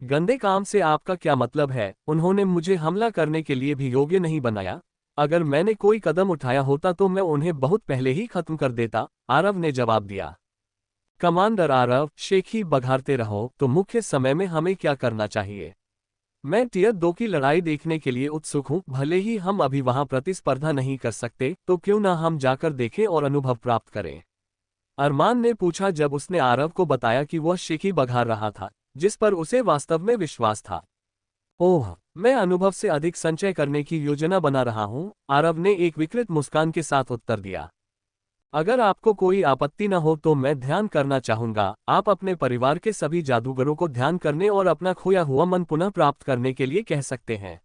गंदे काम से आपका क्या मतलब है? उन्होंने मुझे हमला करने के लिए भी योग्य नहीं बनाया। अगर मैंने कोई कदम उठाया होता तो मैं उन्हें बहुत पहले ही खत्म कर देता, आरव ने जवाब दिया। कमांडर आरव, शेखी बघारते रहो, तो मुख्य समय में हमें क्या करना चाहिए? मैं टियर 2 की लड़ाई देखने के लिए उत्सुक हूं। भले ही हम अभी वहां प्रतिस्पर्धा नहीं कर सकते, तो क्यों ना हम जाकर देखें और अनुभव प्राप्त करें? अरमान ने पूछा जब उसने आरव को बताया कि वह शेखी बघार रहा था, जिस पर उसे वास्तव में विश्वास था। ओह, मैं अनुभव से अधिक संचय करने की योजना बना रहा हूं, आरव ने एक विकृत मुस्कान के साथ उत्तर दिया। अगर आपको कोई आपत्ति न हो तो मैं ध्यान करना चाहूंगा। आप अपने परिवार के सभी जादूगरों को ध्यान करने और अपना खोया हुआ मन पुनः प्राप्त करने के लिए कह सकते हैं,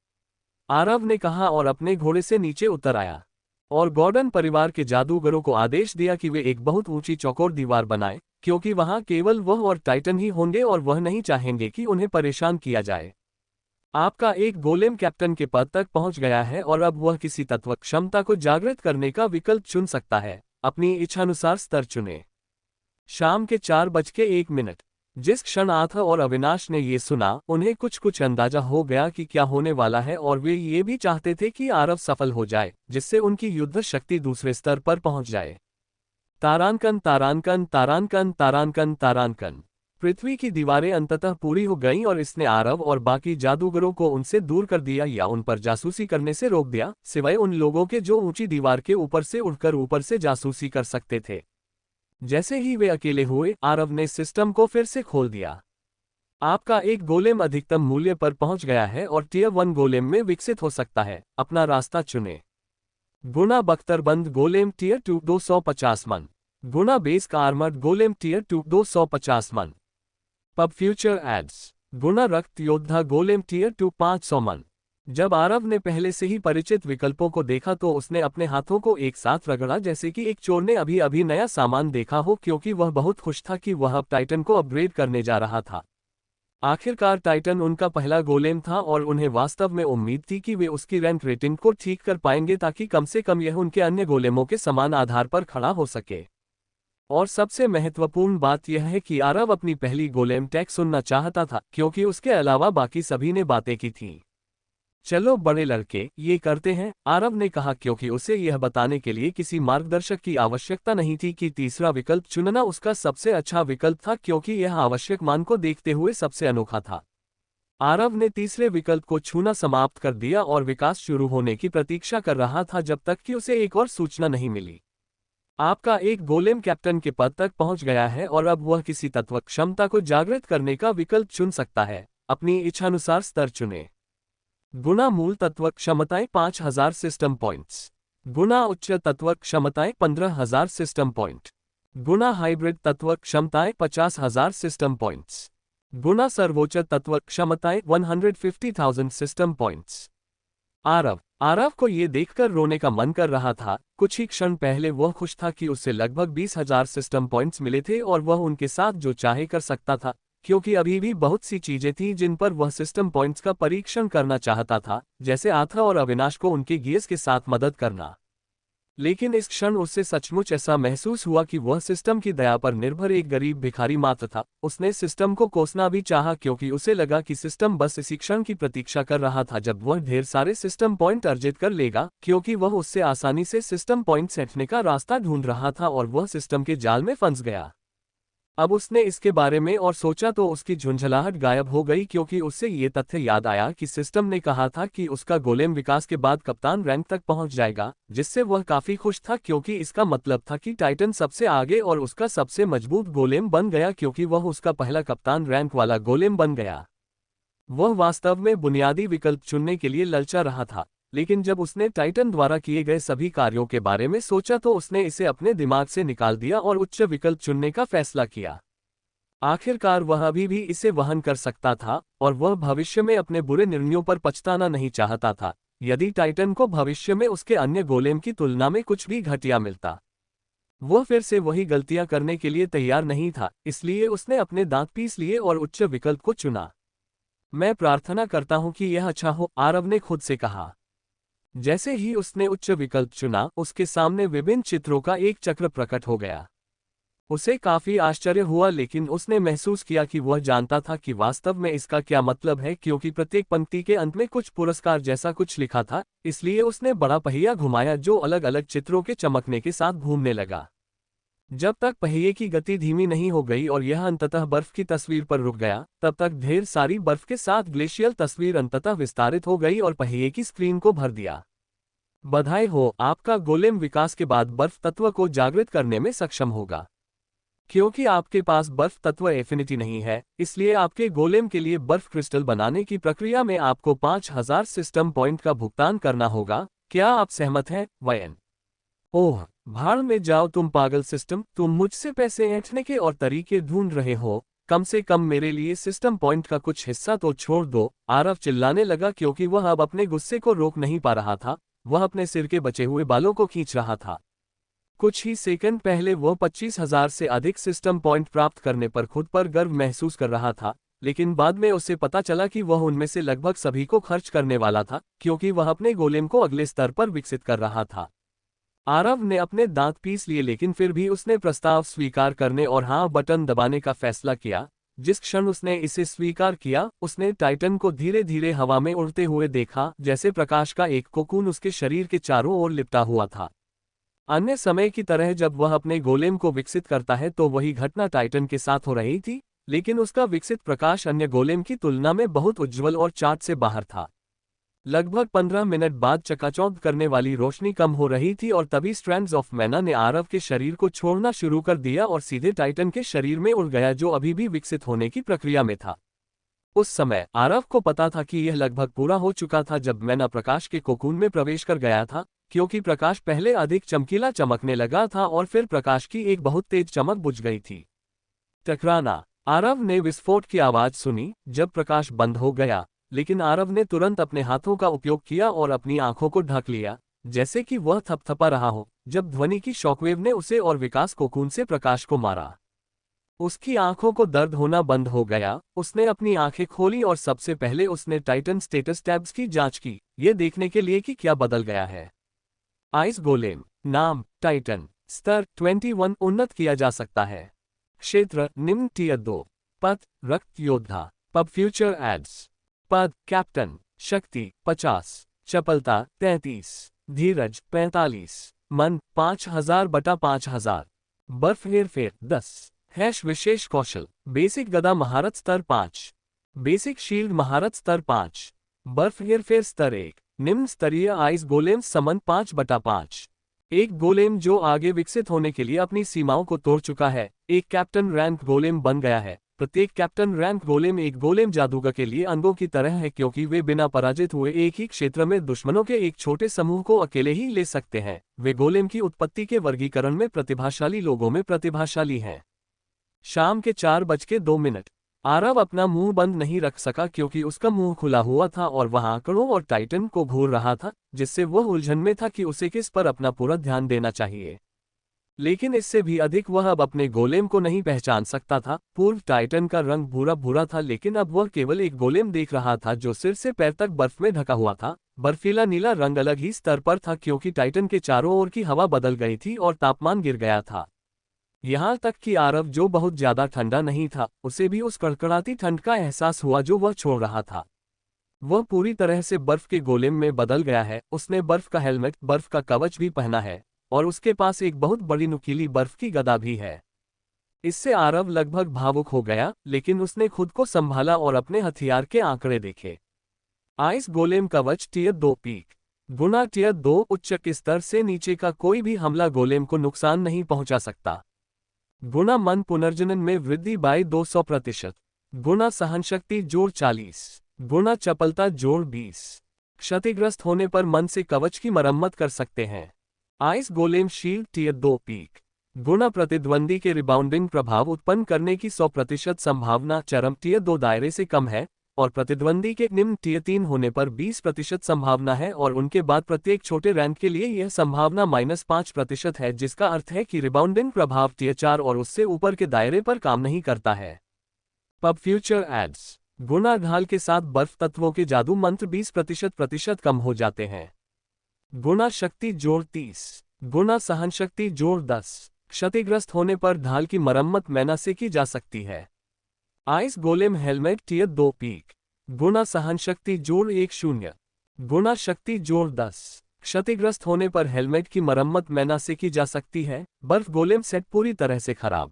आरव ने कहा और अपने घोड़े से नीचे उतर आया और गॉर्डन परिवार के जादूगरों को आदेश दिया कि वे एक बहुत ऊंची चौकोर दीवार बनाएं, क्योंकि वहां केवल वह और टाइटन ही होंगे और वह नहीं चाहेंगे कि उन्हें परेशान किया जाए। आपका एक गोलेम कैप्टन के पद तक पहुंच गया है और अब वह किसी तत्व क्षमता को जागृत करने का विकल्प चुन सकता है। अपनी इच्छानुसार स्तर चुने। शाम के 4:01। जिस क्षण आथा और अविनाश ने ये सुना, उन्हें कुछ अंदाजा हो गया कि क्या होने वाला है और वे ये भी चाहते थे कि आरव सफल हो जाए, जिससे उनकी युद्ध शक्ति दूसरे स्तर पर पहुंच जाए। तारांकन तारांकन तारांकन तारांकन तारांकन। पृथ्वी की दीवारें अंततः पूरी हो गईं और इसने आरव और बाकी जादूगरों को उनसे दूर कर दिया या उन पर जासूसी करने से रोक दिया, सिवाय उन लोगों के जो ऊंची दीवार के ऊपर से उड़कर ऊपर से जासूसी कर सकते थे। जैसे ही वे अकेले हुए, आरव ने सिस्टम को फिर से खोल दिया। आपका एक गोलेम अधिकतम मूल्य पर पहुंच गया है और टियर 1 गोलेम में विकसित हो सकता है। अपना रास्ता चुने। गुना बख्तरबंद गोलेम टियर 2 250 मन। गुना बेस का आर्मर्ड गोलेम टियर 2 250 मन। Pub future ads. गुना रक्त योद्धा गोलेम टियर 2 500 मन। जब आरव ने पहले से ही परिचित विकल्पों को देखा तो उसने अपने हाथों को एक साथ रगड़ा जैसे कि एक चोर ने अभी अभी नया सामान देखा हो, क्योंकि वह बहुत खुश था कि वह अब टाइटन को अपग्रेड करने जा रहा था। आखिरकार टाइटन उनका पहला गोलेम था और उन्हें वास्तव में उम्मीद थी कि वे उसकी रैंक रेटिंग को ठीक कर पाएंगे ताकि कम से कम यह उनके अन्य गोलेमों के समान आधार पर खड़ा हो सके। और सबसे महत्वपूर्ण बात यह है कि आरव अपनी पहली गोलेम टैग सुनना चाहता था, क्योंकि उसके अलावा बाकी सभी ने बातें की थीं। चलो बड़े लड़के, ये करते हैं, आरव ने कहा, क्योंकि उसे यह बताने के लिए किसी मार्गदर्शक की आवश्यकता नहीं थी कि तीसरा विकल्प चुनना उसका सबसे अच्छा विकल्प था, क्योंकि यह आवश्यक मान को देखते हुए सबसे अनोखा था। आरव ने तीसरे विकल्प को छूना समाप्त कर दिया और विकास शुरू होने की प्रतीक्षा कर रहा था जब तक कि उसे एक और सूचना नहीं मिली। आपका एक गोलेम कैप्टन के पद तक पहुंच गया है और अब वह किसी तत्व क्षमता को जागृत करने का विकल्प चुन सकता है। अपनी इच्छानुसार स्तर चुने। गुना मूल तत्व क्षमताएं 5000 सिस्टम पॉइंट्स। गुना उच्च तत्व क्षमताएं 15000 सिस्टम पॉइंट। गुना हाइब्रिड तत्व क्षमताएं 50000 सिस्टम पॉइंट्स। गुना सर्वोच्च तत्व क्षमताएं 150,000 सिस्टम पॉइंट्स। आरव को ये देखकर रोने का मन कर रहा था। कुछ ही क्षण पहले वह खुश था कि उसे लगभग 20,000 सिस्टम पॉइंट्स मिले थे और वह उनके साथ जो चाहे कर सकता था, क्योंकि अभी भी बहुत सी चीजें थीं जिन पर वह सिस्टम पॉइंट्स का परीक्षण करना चाहता था, जैसे आथा और अविनाश को उनके गियर्स के साथ मदद करना। लेकिन इस क्षण उससे सचमुच ऐसा महसूस हुआ कि वह सिस्टम की दया पर निर्भर एक गरीब भिखारी मात्र था। उसने सिस्टम को कोसना भी चाहा, क्योंकि उसे लगा कि सिस्टम बस इसी क्षण की प्रतीक्षा कर रहा था जब वह ढेर सारे सिस्टम पॉइंट अर्जित कर लेगा, क्योंकि वह उससे आसानी से सिस्टम पॉइंट सेटने का रास्ता ढूंढ रहा था और वह सिस्टम के जाल में फंस गया। अब उसने इसके बारे में और सोचा तो उसकी झुंझलाहट गायब हो गई, क्योंकि उससे ये तथ्य याद आया कि सिस्टम ने कहा था कि उसका गोलेम विकास के बाद कप्तान रैंक तक पहुंच जाएगा, जिससे वह काफी खुश था, क्योंकि इसका मतलब था कि टाइटन सबसे आगे और उसका सबसे मजबूत गोलेम बन गया, क्योंकि वह उसका पहला कप्तान रैंक वाला गोलेम बन गया। वह वास्तव में बुनियादी विकल्प चुनने के लिए ललचा रहा था, लेकिन जब उसने टाइटन द्वारा किए गए सभी कार्यों के बारे में सोचा तो उसने इसे अपने दिमाग से निकाल दिया और उच्च विकल्प चुनने का फैसला किया। आखिरकार वह अभी भी इसे वहन कर सकता था और वह भविष्य में अपने बुरे निर्णयों पर पछताना नहीं चाहता था, यदि टाइटन को भविष्य में उसके अन्य गोलेम की तुलना में कुछ भी घटिया मिलता। वह फिर से वही गलतियां करने के लिए तैयार नहीं था, इसलिए उसने अपने दांत पीस लिए और उच्च विकल्प को चुना। मैं प्रार्थना करता हूं कि यह अच्छा हो, आरव ने खुद से कहा। जैसे ही उसने उच्च विकल्प चुना, उसके सामने विभिन्न चित्रों का एक चक्र प्रकट हो गया। उसे काफी आश्चर्य हुआ, लेकिन उसने महसूस किया कि वह जानता था कि वास्तव में इसका क्या मतलब है, क्योंकि प्रत्येक पंक्ति के अंत में कुछ पुरस्कार जैसा कुछ लिखा था। इसलिए उसने बड़ा पहिया घुमाया जो अलग अलग चित्रों के चमकने के साथ घूमने लगा। जब तक पहिए की गति धीमी नहीं हो गई और यह अंततः बर्फ की तस्वीर पर रुक गया, तब तक ढेर सारी बर्फ के साथ ग्लेशियल तस्वीर अंततः विस्तारित हो गई और पहिए की स्क्रीन को भर दिया। बधाई हो, आपका गोलेम विकास के बाद बर्फ तत्व को जागृत करने में सक्षम होगा। क्योंकि आपके पास बर्फ तत्व एफिनिटी नहीं है, इसलिए आपके गोलेम के लिए बर्फ क्रिस्टल बनाने की प्रक्रिया में आपको 5000 सिस्टम पॉइंट का भुगतान करना होगा। क्या आप सहमत हैं, वयन? ओह, भाड़ में जाओ तुम पागल सिस्टम, तुम मुझसे पैसे ऐंठने के और तरीके ढूंढ रहे हो। कम से कम मेरे लिए सिस्टम पॉइंट का कुछ हिस्सा तो छोड़ दो, आरव चिल्लाने लगा, क्योंकि वह अब अपने गुस्से को रोक नहीं पा रहा था। वह अपने सिर के बचे हुए बालों को खींच रहा था। कुछ ही सेकंड पहले वह 25,000 से अधिक सिस्टम पॉइंट प्राप्त करने पर खुद पर गर्व महसूस कर रहा था, लेकिन बाद में उसे पता चला कि वह उनमें से लगभग सभी को खर्च करने वाला था, क्योंकि वह अपने गोलेम को अगले स्तर पर विकसित कर रहा था। आरव ने अपने दांत पीस लिए लेकिन फिर भी उसने प्रस्ताव स्वीकार करने और हाँ बटन दबाने का फैसला किया। जिस क्षण उसने इसे स्वीकार किया, उसने टाइटन को धीरे धीरे हवा में उड़ते हुए देखा, जैसे प्रकाश का एक कोकून उसके शरीर के चारों ओर लिपटा हुआ था। अन्य समय की तरह जब वह अपने गोलेम को विकसित करता है तो वही घटना टाइटन के साथ हो रही थी, लेकिन उसका विकसित प्रकाश अन्य गोलेम की तुलना में बहुत उज्ज्वल और चार्ट से बाहर था। लगभग 15 मिनट बाद चकाचौंध करने वाली रोशनी कम हो रही थी और तभी स्ट्रैंड्स ऑफ मैना ने आरव के शरीर को छोड़ना शुरू कर दिया और सीधे टाइटन के शरीर में उड़ गया, जो अभी भी विकसित होने की प्रक्रिया में था। उस समय आरव को पता था कि यह लगभग पूरा हो चुका था जब मैना प्रकाश के कोकून में प्रवेश कर गया था, क्योंकि प्रकाश पहले अधिक चमकीला चमकने लगा था और फिर प्रकाश की एक बहुत तेज चमक बुझ गई थी। टकराना। आरव ने विस्फोट की आवाज सुनी जब प्रकाश बंद हो गया, लेकिन आरव ने तुरंत अपने हाथों का उपयोग किया और अपनी आंखों को ढक लिया, जैसे कि वह थपथपा रहा हो जब ध्वनि की शॉकवेव ने उसे और विकास कोकून से प्रकाश को मारा। उसकी आंखों को दर्द होना बंद हो गया। उसने अपनी आंखें खोली और सबसे पहले उसने टाइटन स्टेटस टैब्स की जांच की, ये देखने के लिए कि क्या बदल गया है। Ice golem. नाम टाइटन। स्तर 21 उन्नत किया जा सकता है। क्षेत्र निम्न टियर 2। पद रक्त योद्धा। Pub future ads. पद कैप्टन। शक्ति 50। चपलता 33। धीरज 45। मन 5000/5000। बर्फ हेरफेर 10। विशेष कौशल बेसिक गदा महारत स्तर 5। बेसिक शील्ड महारत स्तर 5। बर्फ हेरफेर स्तर 1। निम्न स्तरीय आइस गोलेम समन 5/5। एक गोलेम जो आगे विकसित होने के लिए अपनी सीमाओं को तोड़ चुका है, एक कैप्टन रैंक गोलेम बन गया है। प्रत्येक कैप्टन रैंक गोलेम एक गोलेम जादूगर के लिए अंगों की तरह है, क्योंकि वे बिना पराजित हुए एक ही क्षेत्र में दुश्मनों के एक छोटे समूह को अकेले ही ले सकते हैं। वे गोलेम की उत्पत्ति के वर्गीकरण में प्रतिभाशाली लोगों में प्रतिभाशाली हैं। शाम के 4:02। आरव अपना मुंह बंद नहीं रख सका क्योंकि उसका मुंह खुला हुआ था और वह आंकड़ों और टाइटन को घूर रहा था, जिससे वह उलझन में था कि उसे किस पर अपना पूरा ध्यान देना चाहिए। लेकिन इससे भी अधिक वह अब अपने गोलेम को नहीं पहचान सकता था। पूर्व टाइटन का रंग भूरा भूरा था, लेकिन अब वह केवल एक गोलेम देख रहा था जो सिर से पैर तक बर्फ में ढका हुआ था। बर्फीला नीला रंग अलग ही स्तर पर था क्योंकि टाइटन के चारों ओर की हवा बदल गई थी और तापमान गिर गया था। यहाँ तक कि आरव, जो बहुत ज्यादा ठंडा नहीं था, उसे भी उस कड़कड़ाती ठंड का एहसास हुआ जो वह छोड़ रहा था। वह पूरी तरह से बर्फ के गोलेम में बदल गया है। उसने बर्फ का हेलमेट, बर्फ का कवच भी पहना है और उसके पास एक बहुत बड़ी नुकीली बर्फ की गदा भी है। इससे आरव लगभग भावुक हो गया, लेकिन उसने खुद को संभाला और अपने हथियार के आंकड़े देखे। आइस गोलेम कवच टियर 2 पीक। गुना टियर 2 उच्च स्तर से नीचे का कोई भी हमला गोलेम को नुकसान नहीं पहुंचा सकता। गुना मन पुनर्जनन में वृद्धि बाय 200%। गुना सहनशक्ति जोड़ 40। गुना चपलता जोड़ 20। क्षतिग्रस्त होने पर मन से कवच की मरम्मत कर सकते हैं। Ice golem shield tier 2 peak. गुना प्रतिद्वंदी के रिबाउंडिंग प्रभाव उत्पन्न करने की 100% संभावना चरम टियर 2 दायरे से कम है और प्रतिद्वंदी के निम्न टियर 3 होने पर 20% संभावना है और उनके बाद प्रत्येक छोटे रैंक के लिए यह संभावना -5% है, जिसका अर्थ है कि रिबाउंडिंग प्रभाव टियर 4 और उससे ऊपर के दायरे पर काम नहीं करता है। Pub future ads. गुना ढाल के साथ बर्फ तत्वों के जादू मंत्र 20% कम हो जाते हैं। गुना शक्ति जोड़ 30। गुना सहनशक्ति जोड़ 10। क्षतिग्रस्त होने पर ढाल की मरम्मत मैना से की जा सकती है। Ice golem helmet tier 2 peak. गुना सहनशक्ति जोड़ 10। गुना शक्ति जोड़ 10। क्षतिग्रस्त होने पर हेलमेट की मरम्मत मैना से की जा सकती है। बर्फ गोलेम सेट पूरी तरह से खराब।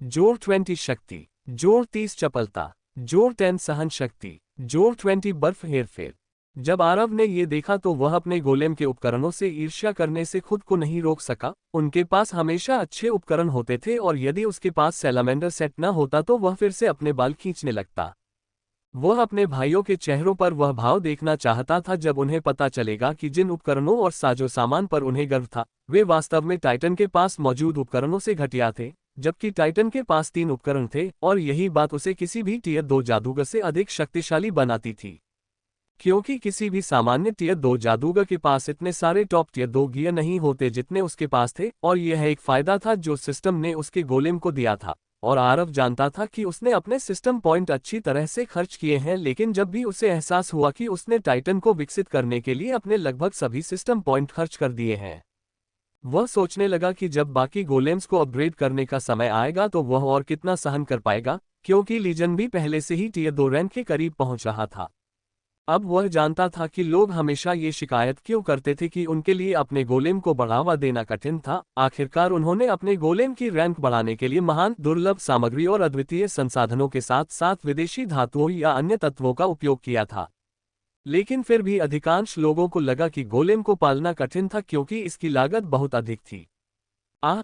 जोड़ 20 शक्ति जोड़ 30। चपलता जोड़ 10। सहनशक्ति जोड़ 20। बर्फ हेरफेर। जब आरव ने ये देखा तो वह अपने गोलेम के उपकरणों से ईर्ष्या करने से खुद को नहीं रोक सका। उनके पास हमेशा अच्छे उपकरण होते थे और यदि उसके पास सैलामेंडर सेट न होता तो वह फिर से अपने बाल खींचने लगता। वह अपने भाइयों के चेहरों पर वह भाव देखना चाहता था जब उन्हें पता चलेगा कि जिन उपकरणों और साजो सामान पर उन्हें गर्व था, वे वास्तव में टाइटन के पास मौजूद उपकरणों से घटिया थे, जबकि टाइटन के पास 3 उपकरण थे और यही बात उसे किसी भी टियर 2 जादूगर से अधिक शक्तिशाली बनाती थी। क्योंकि किसी भी सामान्य टियर 2 जादूगर के पास इतने सारे टॉप टियर 2 गियर नहीं होते जितने उसके पास थे, और यह एक फायदा था जो सिस्टम ने उसके गोलेम को दिया था। और आरव जानता था कि उसने अपने सिस्टम पॉइंट अच्छी तरह से खर्च किए हैं, लेकिन जब भी उसे एहसास हुआ कि उसने टाइटन को विकसित करने के लिए अपने लगभग सभी सिस्टम पॉइंट खर्च कर दिए हैं, वह सोचने लगा कि जब बाकी गोलेम्स को अपग्रेड करने का समय आएगा तो वह और कितना सहन कर पाएगा, क्योंकि लीजन भी पहले से ही टियर 2 रैंक के करीब पहुंच रहा था। अब वह जानता था कि लोग हमेशा ये शिकायत क्यों करते थे कि उनके लिए अपने गोलेम को बढ़ावा देना कठिन था। आखिरकार उन्होंने अपने गोलेम की रैंक बढ़ाने के लिए महान दुर्लभ सामग्री और अद्वितीय संसाधनों के साथ साथ विदेशी धातुओं या अन्य तत्वों का उपयोग किया था। लेकिन फिर भी अधिकांश लोगों को लगा कि गोलेम को पालना कठिन था क्योंकि इसकी लागत बहुत अधिक थी।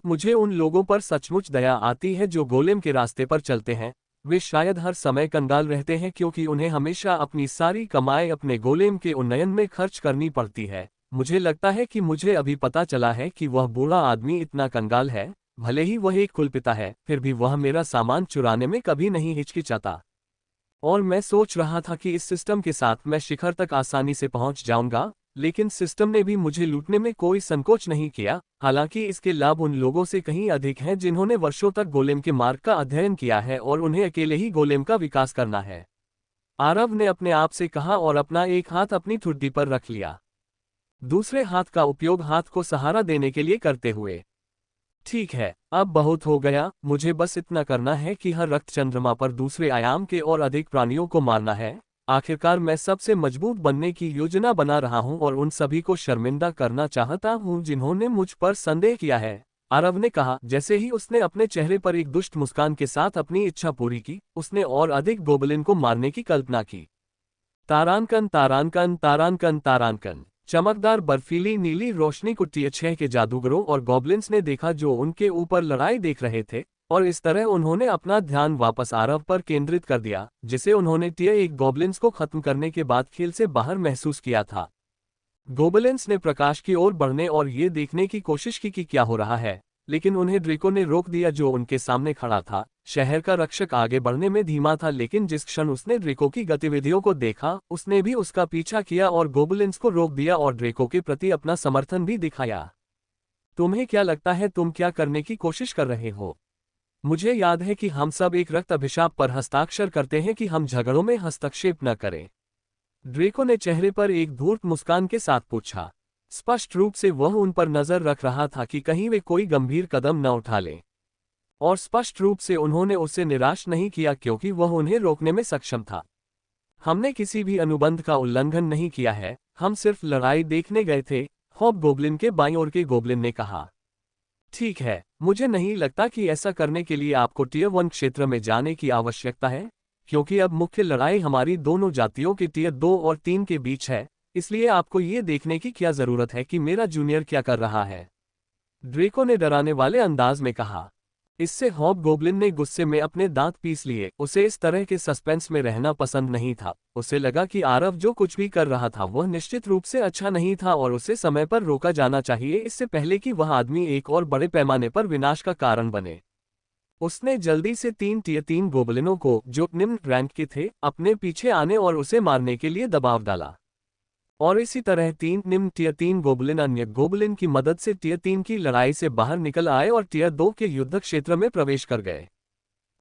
मुझे उन लोगों पर सचमुच दया आती है जो गोलेम के रास्ते पर चलते हैं। वे शायद हर समय कंगाल रहते हैं क्योंकि उन्हें हमेशा अपनी सारी कमाई अपने गोलेम के उन्नयन में खर्च करनी पड़ती है। मुझे लगता है कि मुझे अभी पता चला है कि वह बूढ़ा आदमी इतना कंगाल है, भले ही वह एक कुलपिता है, फिर भी वह मेरा सामान चुराने में कभी नहीं हिचकिचाता। और मैं सोच रहा था कि इस सिस्टम के साथ मैं शिखर तक आसानी से पहुंच जाऊंगा, लेकिन सिस्टम ने भी मुझे लूटने में कोई संकोच नहीं किया। हालांकि इसके लाभ उन लोगों से कहीं अधिक हैं जिन्होंने वर्षों तक गोलेम के मार्ग का अध्ययन किया है और उन्हें अकेले ही गोलेम का विकास करना है। आरव ने अपने आप से कहा और अपना एक हाथ अपनी ठुड्डी पर रख लिया, दूसरे हाथ का उपयोग हाथ को सहारा देने के लिए करते हुए। ठीक है, अब बहुत हो गया, मुझे बस इतना करना है कि हर रक्त चंद्रमा पर दूसरे आयाम के और अधिक प्राणियों को मारना है। आखिरकार मैं सबसे मजबूत बनने की योजना बना रहा हूं और उन सभी को शर्मिंदा करना चाहता हूं जिन्होंने मुझ पर संदेह किया है, आरव ने कहा। जैसे ही उसने अपने चेहरे पर एक दुष्ट मुस्कान के साथ अपनी इच्छा पूरी की, उसने और अधिक गोबलिन को मारने की कल्पना की। तारांकन तारांकन तारांकन तारांकन। चमकदार बर्फीली नीली रोशनी को टियर 6 के जादूगरों और गॉब्लिन्स ने देखा जो उनके ऊपर लड़ाई देख रहे थे, और इस तरह उन्होंने अपना ध्यान वापस आरव पर केंद्रित कर दिया, जिसे उन्होंने टियर 1 गॉब्लिन्स को खत्म करने के बाद खेल से बाहर महसूस किया था। गॉब्लिन्स ने प्रकाश की ओर बढ़ने और ये देखने की कोशिश की कि क्या हो रहा है, लेकिन उन्हें ड्रेको ने रोक दिया जो उनके सामने खड़ा था। शहर का रक्षक आगे बढ़ने में धीमा था, लेकिन जिस क्षण उसने ड्रेको की गतिविधियों को देखा, उसने भी उसका पीछा किया और गोबलिन्स को रोक दिया और ड्रेको के प्रति अपना समर्थन भी दिखाया। तुम्हें क्या लगता है तुम क्या करने की कोशिश कर रहे हो? मुझे याद है कि हम सब एक रक्त अभिशाप पर हस्ताक्षर करते हैं कि हम झगड़ों में हस्तक्षेप न करें। ड्रेको ने चेहरे पर एक धूर्त मुस्कान के साथ पूछा। स्पष्ट रूप से वह उन पर नजर रख रहा था कि कहीं वे कोई गंभीर कदम न उठा लें। और स्पष्ट रूप से उन्होंने उसे निराश नहीं किया क्योंकि वह उन्हें रोकने में सक्षम था। हमने किसी भी अनुबंध का उल्लंघन नहीं किया है, हम सिर्फ लड़ाई देखने गए थे, हॉबगोब्लिन के बाईं ओर के गोब्लिन ने कहा। ठीक है, मुझे नहीं लगता कि ऐसा करने के लिए आपको टियर 1 क्षेत्र में जाने की आवश्यकता है, क्योंकि अब मुख्य लड़ाई हमारी दोनों जातियों के टियर 2 और 3 के बीच है, इसलिए आपको ये देखने की क्या जरूरत है कि मेरा जूनियर क्या कर रहा है? ड्रेको ने डराने वाले अंदाज में कहा। इससे हॉबगोब्लिन ने गुस्से में अपने दांत पीस लिए। उसे इस तरह के सस्पेंस में रहना पसंद नहीं था। उसे लगा कि आरव जो कुछ भी कर रहा था वह निश्चित रूप से अच्छा नहीं था और उसे समय पर रोका जाना चाहिए, इससे पहले कि वह आदमी एक और बड़े पैमाने पर विनाश का कारण बने। उसने जल्दी से 3 टियर 3 गोबलिनों को, जो निम्न रैंक के थे, अपने पीछे आने और उसे मारने के लिए दबाव डाला। और इसी तरह 3 निम्न टियर 3 गोबलिन अन्य गोबलिन की मदद से टियर 3 की लड़ाई से बाहर निकल आए और टियर 2 के युद्ध क्षेत्र में प्रवेश कर गए।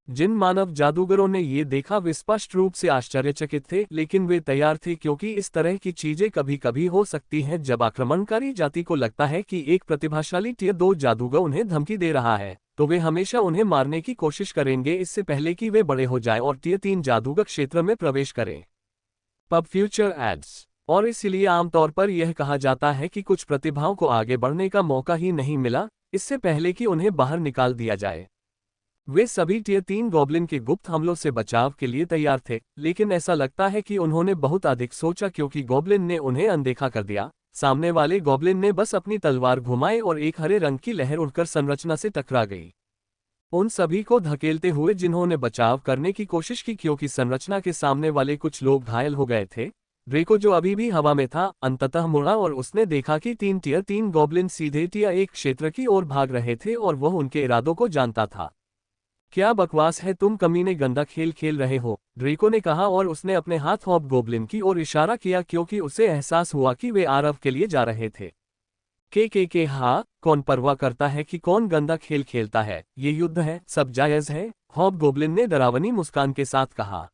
जिन मानव जादूगरों ने ये देखा वे स्पष्ट रूप से आश्चर्यचकित थे, लेकिन वे तैयार थे क्योंकि इस तरह की चीजें कभी कभी हो सकती हैं जब आक्रमणकारी जाति को लगता है कि एक प्रतिभाशाली टियर 2 जादूगर उन्हें धमकी दे रहा है, तो वे हमेशा उन्हें मारने की कोशिश करेंगे इससे पहले कि वे बड़े हो जाएं और टियर 3 जादूगर क्षेत्र में प्रवेश करें। Pub future ads. और इसलिए आमतौर पर यह कहा जाता है कि कुछ प्रतिभाओं को आगे बढ़ने का मौका ही नहीं मिला, इससे पहले कि उन्हें बाहर निकाल दिया जाए। वे सभी टियर 3 गॉब्लिन के गुप्त हमलों से बचाव के लिए तैयार थे, लेकिन ऐसा लगता है कि उन्होंने बहुत अधिक सोचा क्योंकि गॉब्लिन ने उन्हें अनदेखा कर दिया। सामने वाले गॉब्लिन ने बस अपनी तलवार घुमाई और एक हरे रंग की लहर उड़कर संरचना से टकरा गई, उन सभी को धकेलते हुए जिन्होंने बचाव करने की कोशिश की क्योंकि संरचना के सामने वाले कुछ लोग घायल हो गए थे। ड्रेको जो अभी भी हवा में था, अंततः मुड़ा और उसने देखा कि 3 टियर 3 गॉब्लिन सीधे टियर 1 क्षेत्र की ओर भाग रहे थे और वह उनके इरादों को जानता था। क्या बकवास है, तुम कमीने गंदा खेल खेल रहे हो, ड्रेको ने कहा और उसने अपने हाथ हॉबगोब्लिन की ओर इशारा किया क्योंकि उसे एहसास हुआ कि वे आरव के लिए जा रहे थे। के हाँ, कौन परवाह करता है कि कौन गंदा खेल खेलता है, ये युद्ध है, सब जायज है, हॉबगोब्लिन ने डरावनी मुस्कान के साथ कहा।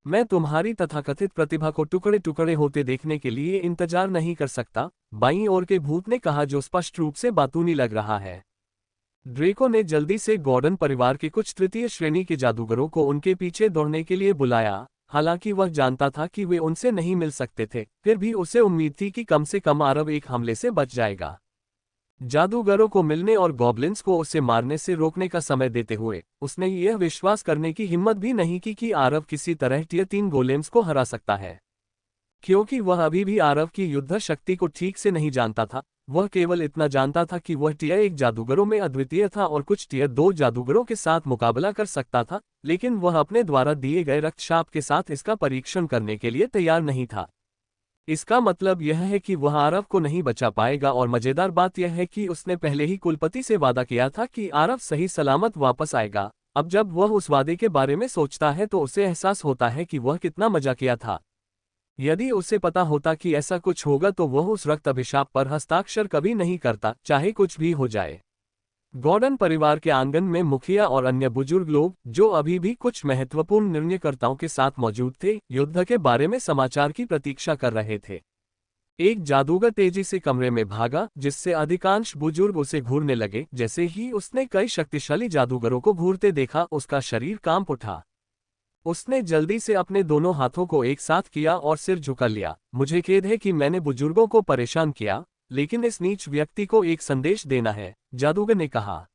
मैं तुम्हारी तथाकथित प्रतिभा को टुकड़े टुकड़े होते देखने के लिए इंतजार नहीं कर सकता, बाईं ओर के भूत ने कहा, जो स्पष्ट रूप से बातूनी लग रहा है। ड्रेको ने जल्दी से गॉर्डन परिवार के कुछ तृतीय श्रेणी के जादूगरों को उनके पीछे दौड़ने के लिए बुलाया। हालांकि वह जानता था कि वे उनसे नहीं मिल सकते थे, फिर भी उसे उम्मीद थी कि कम से कम आरव एक हमले से बच जाएगा। जादूगरों को मिलने और गॉब्लिन्स को उसे मारने से रोकने का समय देते हुए उसने यह विश्वास करने की हिम्मत भी नहीं की कि आरव किसी तरह टियर 3 गोलेम्स को हरा सकता है, क्योंकि वह अभी भी आरव की युद्ध शक्ति को ठीक से नहीं जानता था। वह केवल इतना जानता था कि वह टियर 1 जादूगरों में अद्वितीय था और कुछ टियर 2 जादूगरों के साथ मुकाबला कर सकता था, लेकिन वह अपने द्वारा दिए गए रक्तशाप के साथ इसका परीक्षण करने के लिए तैयार नहीं था। इसका मतलब यह है कि वह आरव को नहीं बचा पाएगा, और मजेदार बात यह है कि उसने पहले ही कुलपति से वादा किया था कि आरव सही सलामत वापस आएगा। अब जब वह उस वादे के बारे में सोचता है तो उसे एहसास होता है कि वह कितना मजाकिया था। यदि उसे पता होता कि ऐसा कुछ होगा तो वह उस रक्त अभिशाप पर हस्ताक्षर कभी नहीं करता, चाहे कुछ भी हो जाए। गॉर्डन परिवार के आंगन में मुखिया और अन्य बुजुर्ग लोग, जो अभी भी कुछ महत्वपूर्ण निर्णयकर्ताओं के साथ मौजूद थे, युद्ध के बारे में समाचार की प्रतीक्षा कर रहे थे। एक जादूगर तेजी से कमरे में भागा, जिससे अधिकांश बुजुर्ग उसे घूरने लगे। जैसे ही उसने कई शक्तिशाली जादूगरों को घूरते देखा, उसका शरीर कांप उठा। उसने जल्दी से अपने दोनों हाथों को एक साथ किया और सिर झुका लिया। मुझे खेद है कि मैंने बुजुर्गों को परेशान किया, लेकिन इस नीच व्यक्ति को एक संदेश देना है, जादूगर ने कहा।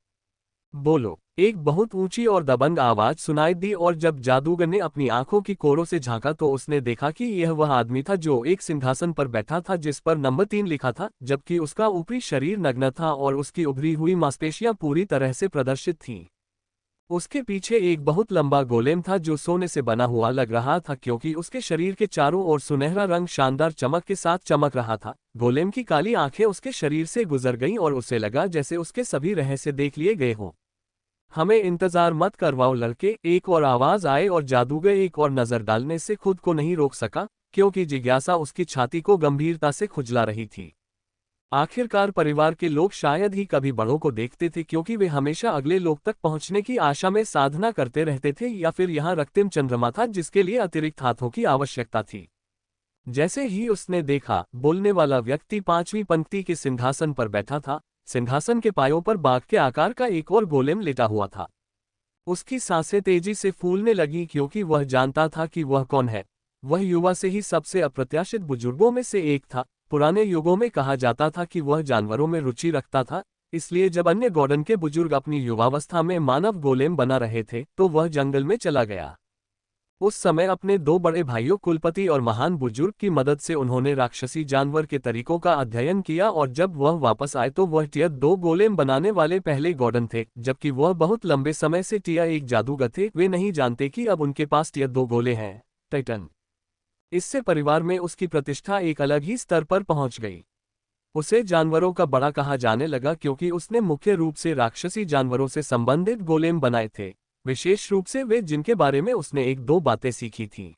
बोलो, एक बहुत ऊंची और दबंग आवाज सुनाई दी, और जब जादूगर ने अपनी आंखों की कोरों से झांका तो उसने देखा कि यह वह आदमी था जो एक सिंहासन पर बैठा था जिस पर नंबर 3 लिखा था, जबकि उसका ऊपरी शरीर नग्न था और उसकी उभरी हुई मांसपेशियां पूरी तरह से प्रदर्शित थीं। उसके पीछे एक बहुत लंबा गोलेम था जो सोने से बना हुआ लग रहा था, क्योंकि उसके शरीर के चारों ओर सुनहरा रंग शानदार चमक के साथ चमक रहा था। गोलेम की काली आंखें उसके शरीर से गुजर गईं और उसे लगा जैसे उसके सभी रहस्य देख लिए गए हों। हमें इंतजार मत करवाओ लड़के, एक और आवाज आए, और जादूगर एक और नजर डालने से खुद को नहीं रोक सका, क्योंकि जिज्ञासा उसकी छाती को गंभीरता से खुजला रही थी। आखिरकार परिवार के लोग शायद ही कभी बड़ों को देखते थे, क्योंकि वे हमेशा अगले लोग तक पहुंचने की आशा में साधना करते रहते थे, या फिर यहाँ रক্তিम चंद्रमा था जिसके लिए अतिरिक्त हाथों की आवश्यकता थी। जैसे ही उसने देखा, बोलने वाला व्यक्ति 5वीं पंक्ति के सिंहासन पर बैठा था। सिंहासन के पायों पर बाघ के आकार का एक और गोलेम लेटा हुआ था। उसकी सांसें तेजी से फूलने लगी, क्योंकि वह जानता था कि वह कौन है। वह युवा से ही सबसे अप्रत्याशित बुजुर्गों में से एक था। पुराने युगों में कहा जाता था कि वह जानवरों में रुचि रखता था, इसलिए जब अन्य गॉर्डन के बुजुर्ग अपनी युवावस्था में मानव गोलेम बना रहे थे तो वह जंगल में चला गया। उस समय अपने 2 बड़े भाइयों कुलपति और महान बुजुर्ग की मदद से उन्होंने राक्षसी जानवर के तरीकों का अध्ययन किया, और जब वह वापस आए तो वह टियर 2 गोलेम बनाने वाले पहले गॉर्डन थे, जबकि वह बहुत लंबे समय से टियर 1 जादूगर थे। वे नहीं जानते कि अब उनके पास टियर 2 गोले हैं। टाइटन। इससे परिवार में उसकी प्रतिष्ठा एक अलग ही स्तर पर पहुंच गई। उसे जानवरों का बड़ा कहा जाने लगा, क्योंकि उसने मुख्य रूप से राक्षसी जानवरों से संबंधित गोलेम बनाए थे, विशेष रूप से वे जिनके बारे में उसने 1-2 बातें सीखी थीं।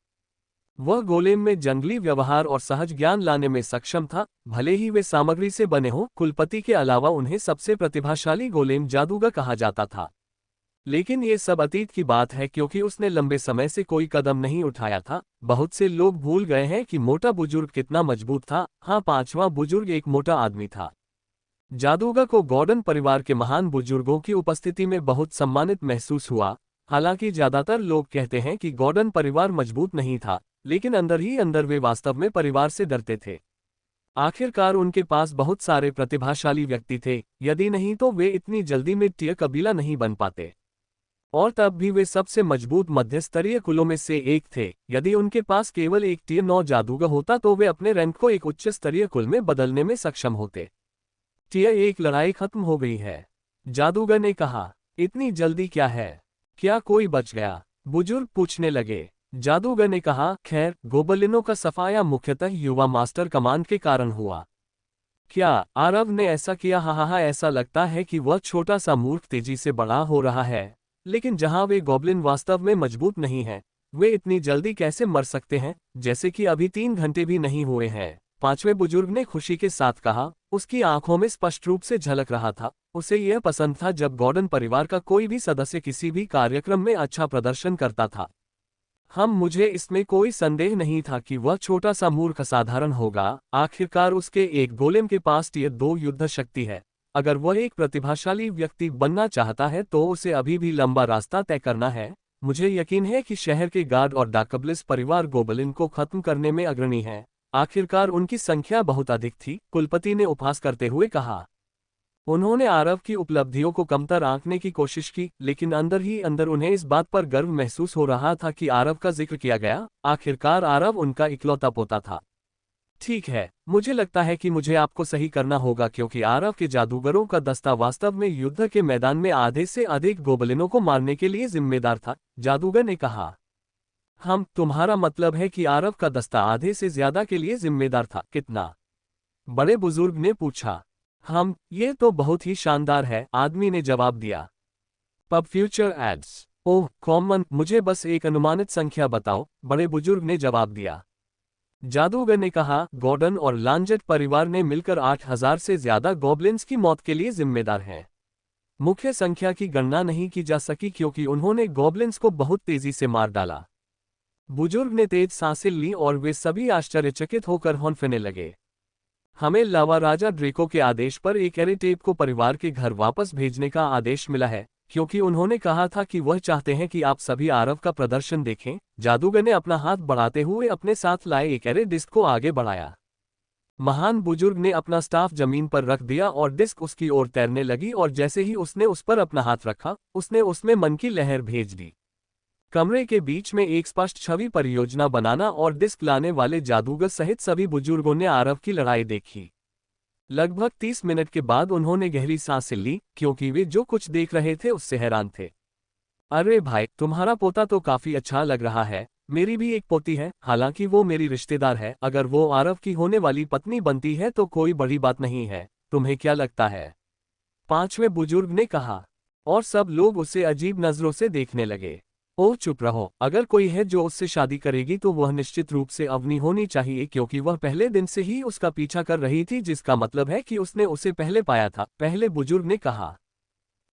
वह गोलेम में जंगली व्यवहार और सहज ज्ञान लाने में सक्षम था, भले ही वे सामग्री से बने हों। कुलपति के अलावा उन्हें सबसे प्रतिभाशाली गोलेम जादूगर कहा जाता था। लेकिन ये सब अतीत की बात है, क्योंकि उसने लंबे समय से कोई कदम नहीं उठाया था। बहुत से लोग भूल गए हैं कि मोटा बुजुर्ग कितना मजबूत था। हाँ, 5वां बुजुर्ग एक मोटा आदमी था। जादूगर को गॉर्डन परिवार के महान बुजुर्गों की उपस्थिति में बहुत सम्मानित महसूस हुआ। हालांकि ज्यादातर लोग कहते हैं कि गॉर्डन परिवार मजबूत नहीं था, लेकिन अंदर ही अंदर वे वास्तव में परिवार से डरते थे। आखिरकार उनके पास बहुत सारे प्रतिभाशाली व्यक्ति थे, यदि नहीं तो वे इतनी जल्दी में टियर कबीला नहीं बन पाते। और तब भी वे सबसे मजबूत मध्यस्तरीय कुलों में से एक थे। यदि उनके पास केवल एक टियर 9 जादूगर होता तो वे अपने रैंक को एक उच्च स्तरीय कुल में बदलने में सक्षम होते। टियर 1 लड़ाई खत्म हो गई है, जादूगर ने कहा। इतनी जल्दी क्या है? क्या कोई बच गया? बुजुर्ग पूछने लगे। जादूगर ने कहा, खैर, गोबलिनों का सफाया मुख्यतः युवा मास्टर कमांड के कारण हुआ। क्या आरव ने ऐसा किया? हा, ऐसा लगता है कि वह छोटा सा मूर्ख तेजी से बड़ा हो रहा है। लेकिन जहां वे गॉब्लिन वास्तव में मजबूत नहीं हैं, वे इतनी जल्दी कैसे मर सकते हैं, जैसे कि अभी 3 घंटे भी नहीं हुए हैं? 5वें बुजुर्ग ने खुशी के साथ कहा। उसकी आंखों में स्पष्ट रूप से झलक रहा था। उसे यह पसंद था जब गॉर्डन परिवार का कोई भी सदस्य किसी भी कार्यक्रम में अच्छा प्रदर्शन करता था। मुझे इसमें कोई संदेह नहीं था कि वह छोटा सा मूर्ख असाधारण होगा। आखिरकार उसके एक गोलेम के पास टियर 2 युद्ध शक्ति है। अगर वह एक प्रतिभाशाली व्यक्ति बनना चाहता है तो उसे अभी भी लंबा रास्ता तय करना है। मुझे यकीन है कि शहर के गार्ड और डाकबलिस परिवार गोबलिन को खत्म करने में अग्रणी है। आखिरकार उनकी संख्या बहुत अधिक थी, कुलपति ने उपहास करते हुए कहा। उन्होंने आरव की उपलब्धियों को कमतर आंकने की कोशिश की, लेकिन अंदर ही अंदर उन्हें इस बात पर गर्व महसूस हो रहा था कि आरव का जिक्र किया गया। आखिरकार आरव उनका इकलौता पोता था। ठीक है, मुझे लगता है कि मुझे आपको सही करना होगा क्योंकि आरव के जादूगरों का दस्ता वास्तव में युद्ध के मैदान में आधे से अधिक गोबलिनों को मारने के लिए जिम्मेदार था, जादूगर ने कहा। तुम्हारा मतलब है कि आरव का दस्ता आधे से ज्यादा के लिए जिम्मेदार था? कितना? बड़े बुजुर्ग ने पूछा। ये तो बहुत ही शानदार है, आदमी ने जवाब दिया। Pub future aids. Oh common, मुझे बस एक अनुमानित संख्या बताओ, बड़े बुजुर्ग ने जवाब दिया। जादूगर ने कहा, गॉर्डन और लांजेट परिवार ने मिलकर 8000 से ज्यादा गॉबलिन्स की मौत के लिए जिम्मेदार हैं। मुख्य संख्या की गणना नहीं की जा सकी क्योंकि उन्होंने गॉबलिन्स को बहुत तेजी से मार डाला। बुजुर्ग ने तेज सांसें लीं और वे सभी आश्चर्यचकित होकर हौंफने लगे। हमें लावा राजा ड्रेको के आदेश पर एक एरेटेप को परिवार के घर वापस भेजने का आदेश मिला है, क्योंकि उन्होंने कहा था कि वह चाहते हैं कि आप सभी आरव का प्रदर्शन देखें। जादूगर ने अपना हाथ बढ़ाते हुए अपने साथ लाए एक एरे डिस्क को आगे बढ़ाया। महान बुजुर्ग ने अपना स्टाफ जमीन पर रख दिया और डिस्क उसकी ओर तैरने लगी और जैसे ही उसने उस पर अपना हाथ रखा, उसने उसमें मन की लहर भेज दी। कमरे के बीच में एक स्पष्ट छवि परियोजना बनाना और डिस्क लाने वाले जादूगर सहित सभी बुजुर्गों ने आरव की लड़ाई देखी। लगभग 30 मिनट के बाद उन्होंने गहरी सांसें ली, क्योंकि वे जो कुछ देख रहे थे उससे हैरान थे। अरे भाई, तुम्हारा पोता तो काफी अच्छा लग रहा है। मेरी भी एक पोती है, हालांकि वो मेरी रिश्तेदार है। अगर वो आरव की होने वाली पत्नी बनती है तो कोई बड़ी बात नहीं है। तुम्हें क्या लगता है? 5वें बुजुर्ग ने कहा, और सब लोग उसे अजीब नजरों से देखने लगे। ओह चुप रहो, अगर कोई है जो उससे शादी करेगी तो वह निश्चित रूप से अवनी होनी चाहिए, क्योंकि वह पहले दिन से ही उसका पीछा कर रही थी, जिसका मतलब है कि उसने उसे पहले पाया था, पहले बुजुर्ग ने कहा।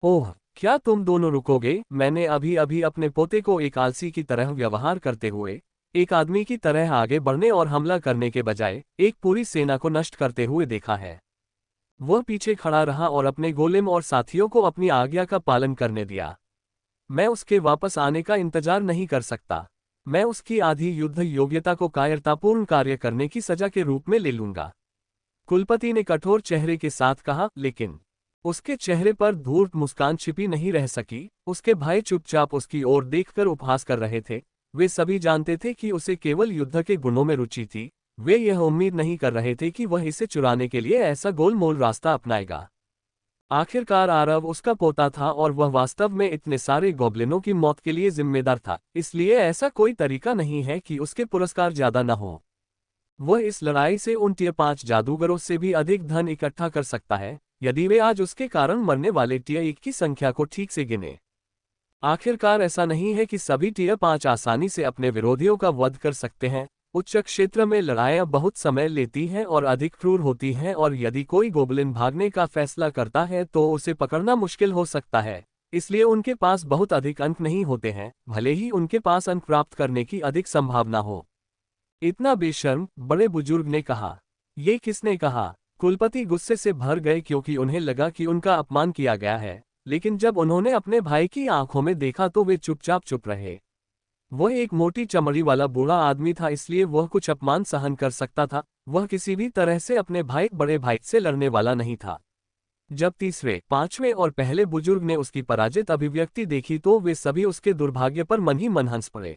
ओह, क्या तुम दोनों रुकोगे? मैंने अभी अभी अपने पोते को एक आलसी की तरह व्यवहार करते हुए एक आदमी की तरह आगे बढ़ने और हमला करने के बजाय एक पूरी सेना को नष्ट करते हुए देखा है। वह पीछे खड़ा रहा और अपने गोलेम और साथियों को अपनी आज्ञा का पालन करने दिया। मैं उसके वापस आने का इंतजार नहीं कर सकता। मैं उसकी आधी युद्ध योग्यता को कायरतापूर्ण कार्य करने की सजा के रूप में ले लूंगा। कुलपति ने कठोर चेहरे के साथ कहा, लेकिन उसके चेहरे पर धूर्त मुस्कान छिपी नहीं रह सकी। उसके भाई चुपचाप उसकी ओर देखकर उपहास कर रहे थे। वे सभी जानते थे कि उसे केवल युद्ध के गुणों में रुचि थी। वे यह उम्मीद नहीं कर रहे थे कि वह इसे चुराने के लिए ऐसा गोलमोल रास्ता अपनाएगा। आखिरकार आरव उसका पोता था और वह वास्तव में इतने सारे गॉब्लिनों की मौत के लिए जिम्मेदार था, इसलिए ऐसा कोई तरीका नहीं है कि उसके पुरस्कार ज्यादा न हो। वह इस लड़ाई से उन टियर 5 जादूगरों से भी अधिक धन इकट्ठा कर सकता है, यदि वे आज उसके कारण मरने वाले टियर 1 की संख्या को ठीक से गिने। आखिरकार ऐसा नहीं है कि सभी टियर 5 आसानी से अपने विरोधियों का वध कर सकते हैं। उच्च क्षेत्र में लड़ाइयां बहुत समय लेती हैं और अधिक क्रूर होती हैं, और यदि कोई गोबलिन भागने का फैसला करता है तो उसे पकड़ना मुश्किल हो सकता है। इसलिए उनके पास बहुत अधिक अंक नहीं होते हैं, भले ही उनके पास अंक प्राप्त करने की अधिक संभावना हो। इतना बेशर्म, बड़े बुजुर्ग ने कहा। ये किसने कहा? कुलपति गुस्से से भर गए क्योंकि उन्हें लगा कि उनका अपमान किया गया है, लेकिन जब उन्होंने अपने भाई की आंखों में देखा तो वे चुपचाप चुप रहे। वह एक मोटी चमड़ी वाला बूढ़ा आदमी था, इसलिए वह कुछ अपमान सहन कर सकता था। वह किसी भी तरह से अपने बड़े भाई से लड़ने वाला नहीं था। जब तीसरे, 5वें और पहले बुजुर्ग ने उसकी पराजित अभिव्यक्ति देखी तो वे सभी उसके दुर्भाग्य पर मन ही मन हंस पड़े।